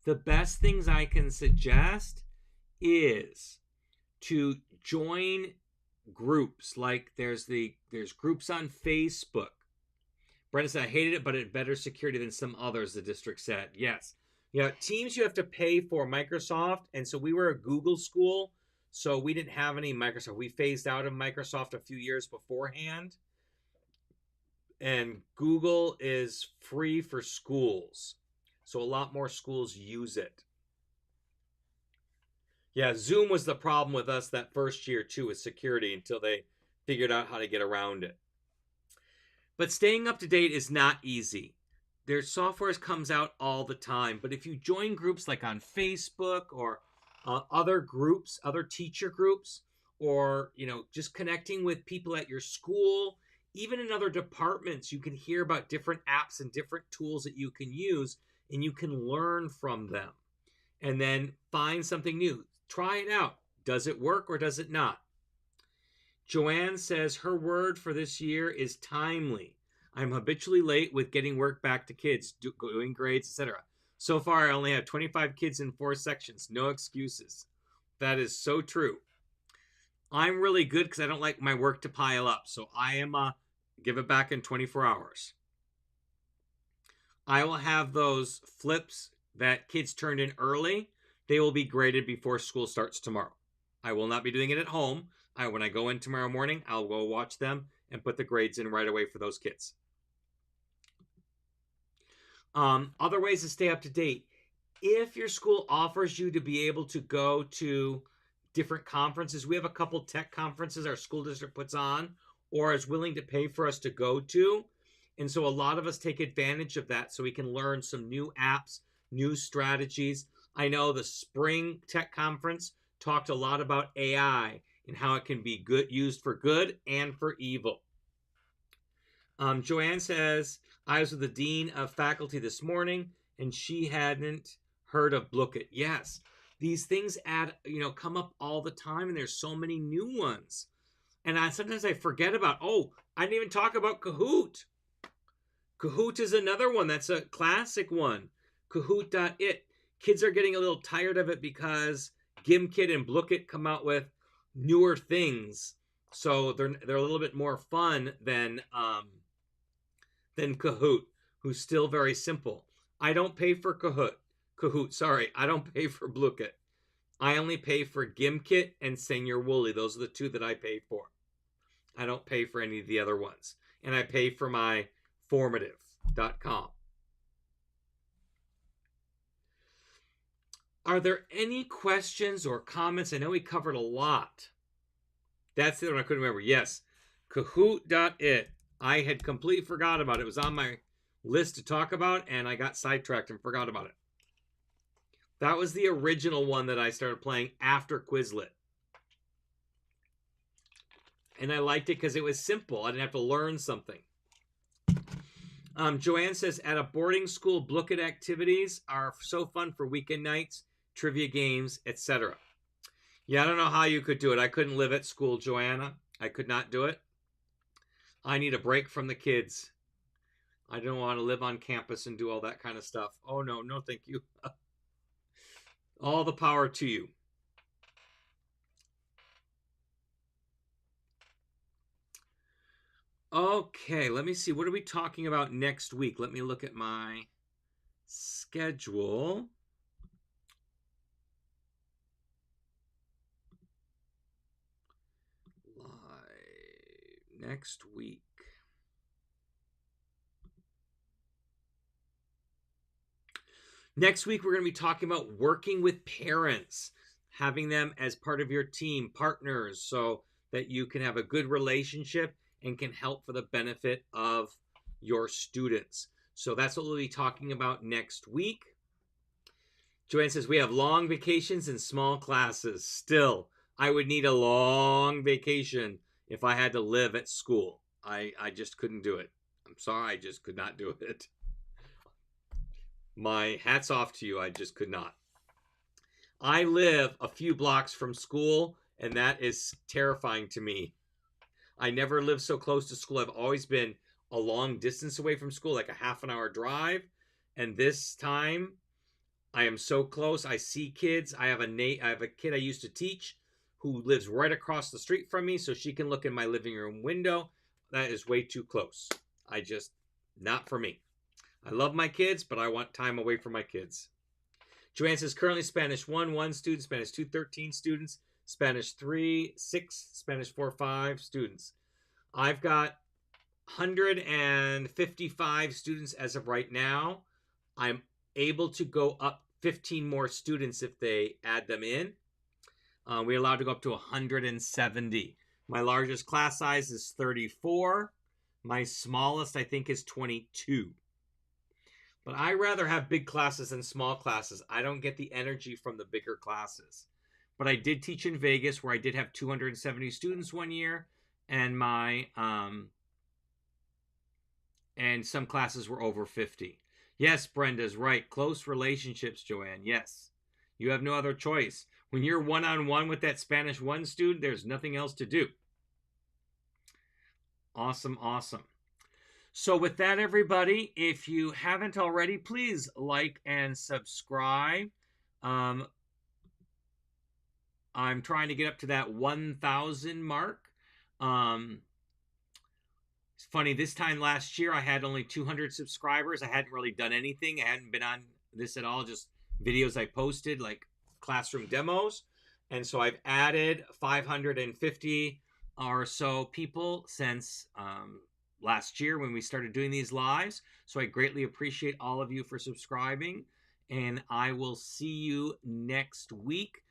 Speaker 1: The best things I can suggest is to join groups. Like there's groups on Facebook. Brenda said, I hated it, but it had better security than some others, the district said. Yes. Yeah, Teams you have to pay for Microsoft, and so we were a Google school, so we didn't have any Microsoft. We phased out of Microsoft a few years beforehand. And Google is free for schools. So a lot more schools use it. Yeah, Zoom was the problem with us that first year too with security until they figured out how to get around it. But staying up to date is not easy. Their software comes out all the time. But if you join groups like on Facebook or other groups, other teacher groups, or, just connecting with people at your school, even in other departments. You can hear about different apps and different tools that you can use, and you can learn from them and then find something new. Try it out. Does it work or does it not? Joanne says her word for this year is timely. I'm habitually late with getting work back to kids, doing grades, etc. So far, I only have 25 kids in 4 sections. No excuses. That is so true. I'm really good because I don't like my work to pile up. So I am give it back in 24 hours. I will have those flips that kids turned in early. They will be graded before school starts tomorrow. I will not be doing it at home. When I go in tomorrow morning, I'll go watch them and put the grades in right away for those kids. Other ways to stay up to date. If your school offers you to be able to go to different conferences, we have a couple tech conferences our school district puts on or is willing to pay for us to go to. And so a lot of us take advantage of that so we can learn some new apps, new strategies. I know the spring tech conference talked a lot about AI and how it can be used for good and for evil. Joanne says, I was with the dean of faculty this morning and she hadn't heard of Blookit. Yes, these things come up all the time, and there's so many new ones. And sometimes I forget about, I didn't even talk about Kahoot. Kahoot is another one. That's a classic one. Kahoot.it. Kids are getting a little tired of it because Gimkit and Blookit come out with newer things. So they're a little bit more fun than Kahoot, who's still very simple. I don't pay for Kahoot, sorry. I don't pay for Blookit. I only pay for Gimkit and Senior Wooly. Those are the two that I pay for. I don't pay for any of the other ones. And I pay for my formative.com. Are there any questions or comments? I know we covered a lot. That's the one I couldn't remember. Yes, Kahoot.it. I had completely forgot about it. It was on my list to talk about, and I got sidetracked and forgot about it. That was the original one that I started playing after Quizlet. And I liked it because it was simple. I didn't have to learn something. Joanne says, at a boarding school, Blookit activities are so fun for weekend nights, trivia games, etc. Yeah, I don't know how you could do it. I couldn't live at school, Joanna. I could not do it. I need a break from the kids. I don't want to live on campus and do all that kind of stuff. Oh, no, thank you. All the power to you. Okay, let me see. What are we talking about next week? Let me look at my schedule. Live next week. Next week, we're going to be talking about working with parents, having them as part of your team, partners, so that you can have a good relationship and can help for the benefit of your students. So that's what we'll be talking about next week. Joanne says, we have long vacations and small classes. Still, I would need a long vacation if I had to live at school. I just couldn't do it. I'm sorry, I just could not do it. My hat's off to you. I just could not. I live a few blocks from school, and that is terrifying to me. I never lived so close to school. I've always been a long distance away from school, like a half an hour drive. And this time, I am so close. I see kids. I have a kid I used to teach who lives right across the street from me, so she can look in my living room window. That is way too close. Not for me. I love my kids, but I want time away from my kids. Joanne says, currently Spanish 1 student, Spanish 2, 13 students, Spanish 3, 6, Spanish 4, 5 students. I've got 155 students as of right now. I'm able to go up 15 more students if they add them in. We're allowed to go up to 170. My largest class size is 34. My smallest, I think, is 22. But I rather have big classes than small classes. I don't get the energy from the bigger classes. but I did teach in Vegas where I did have 270 students one year, and and some classes were over 50. Yes, Brenda's right. Close relationships, Joanne. Yes. You have no other choice. When you're one-on-one with that Spanish 1 student, there's nothing else to do. Awesome, awesome. So with that, everybody, if you haven't already, please like and subscribe. I'm trying to get up to that 1,000 mark. It's funny, this time last year I had only 200 subscribers. I hadn't really done anything. I hadn't been on this at all, just videos I posted, like classroom demos. And so I've added 550 or so people since last year when we started doing these lives. So I greatly appreciate all of you for subscribing. And I will see you next week.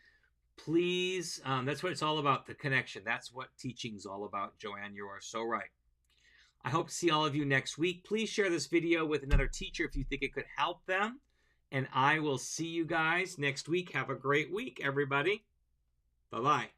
Speaker 1: Please, that's what it's all about, the connection. That's what teaching's all about, Joanne. You are so right. I hope to see all of you next week. Please share this video with another teacher if you think it could help them. And I will see you guys next week. Have a great week, everybody. Bye-bye.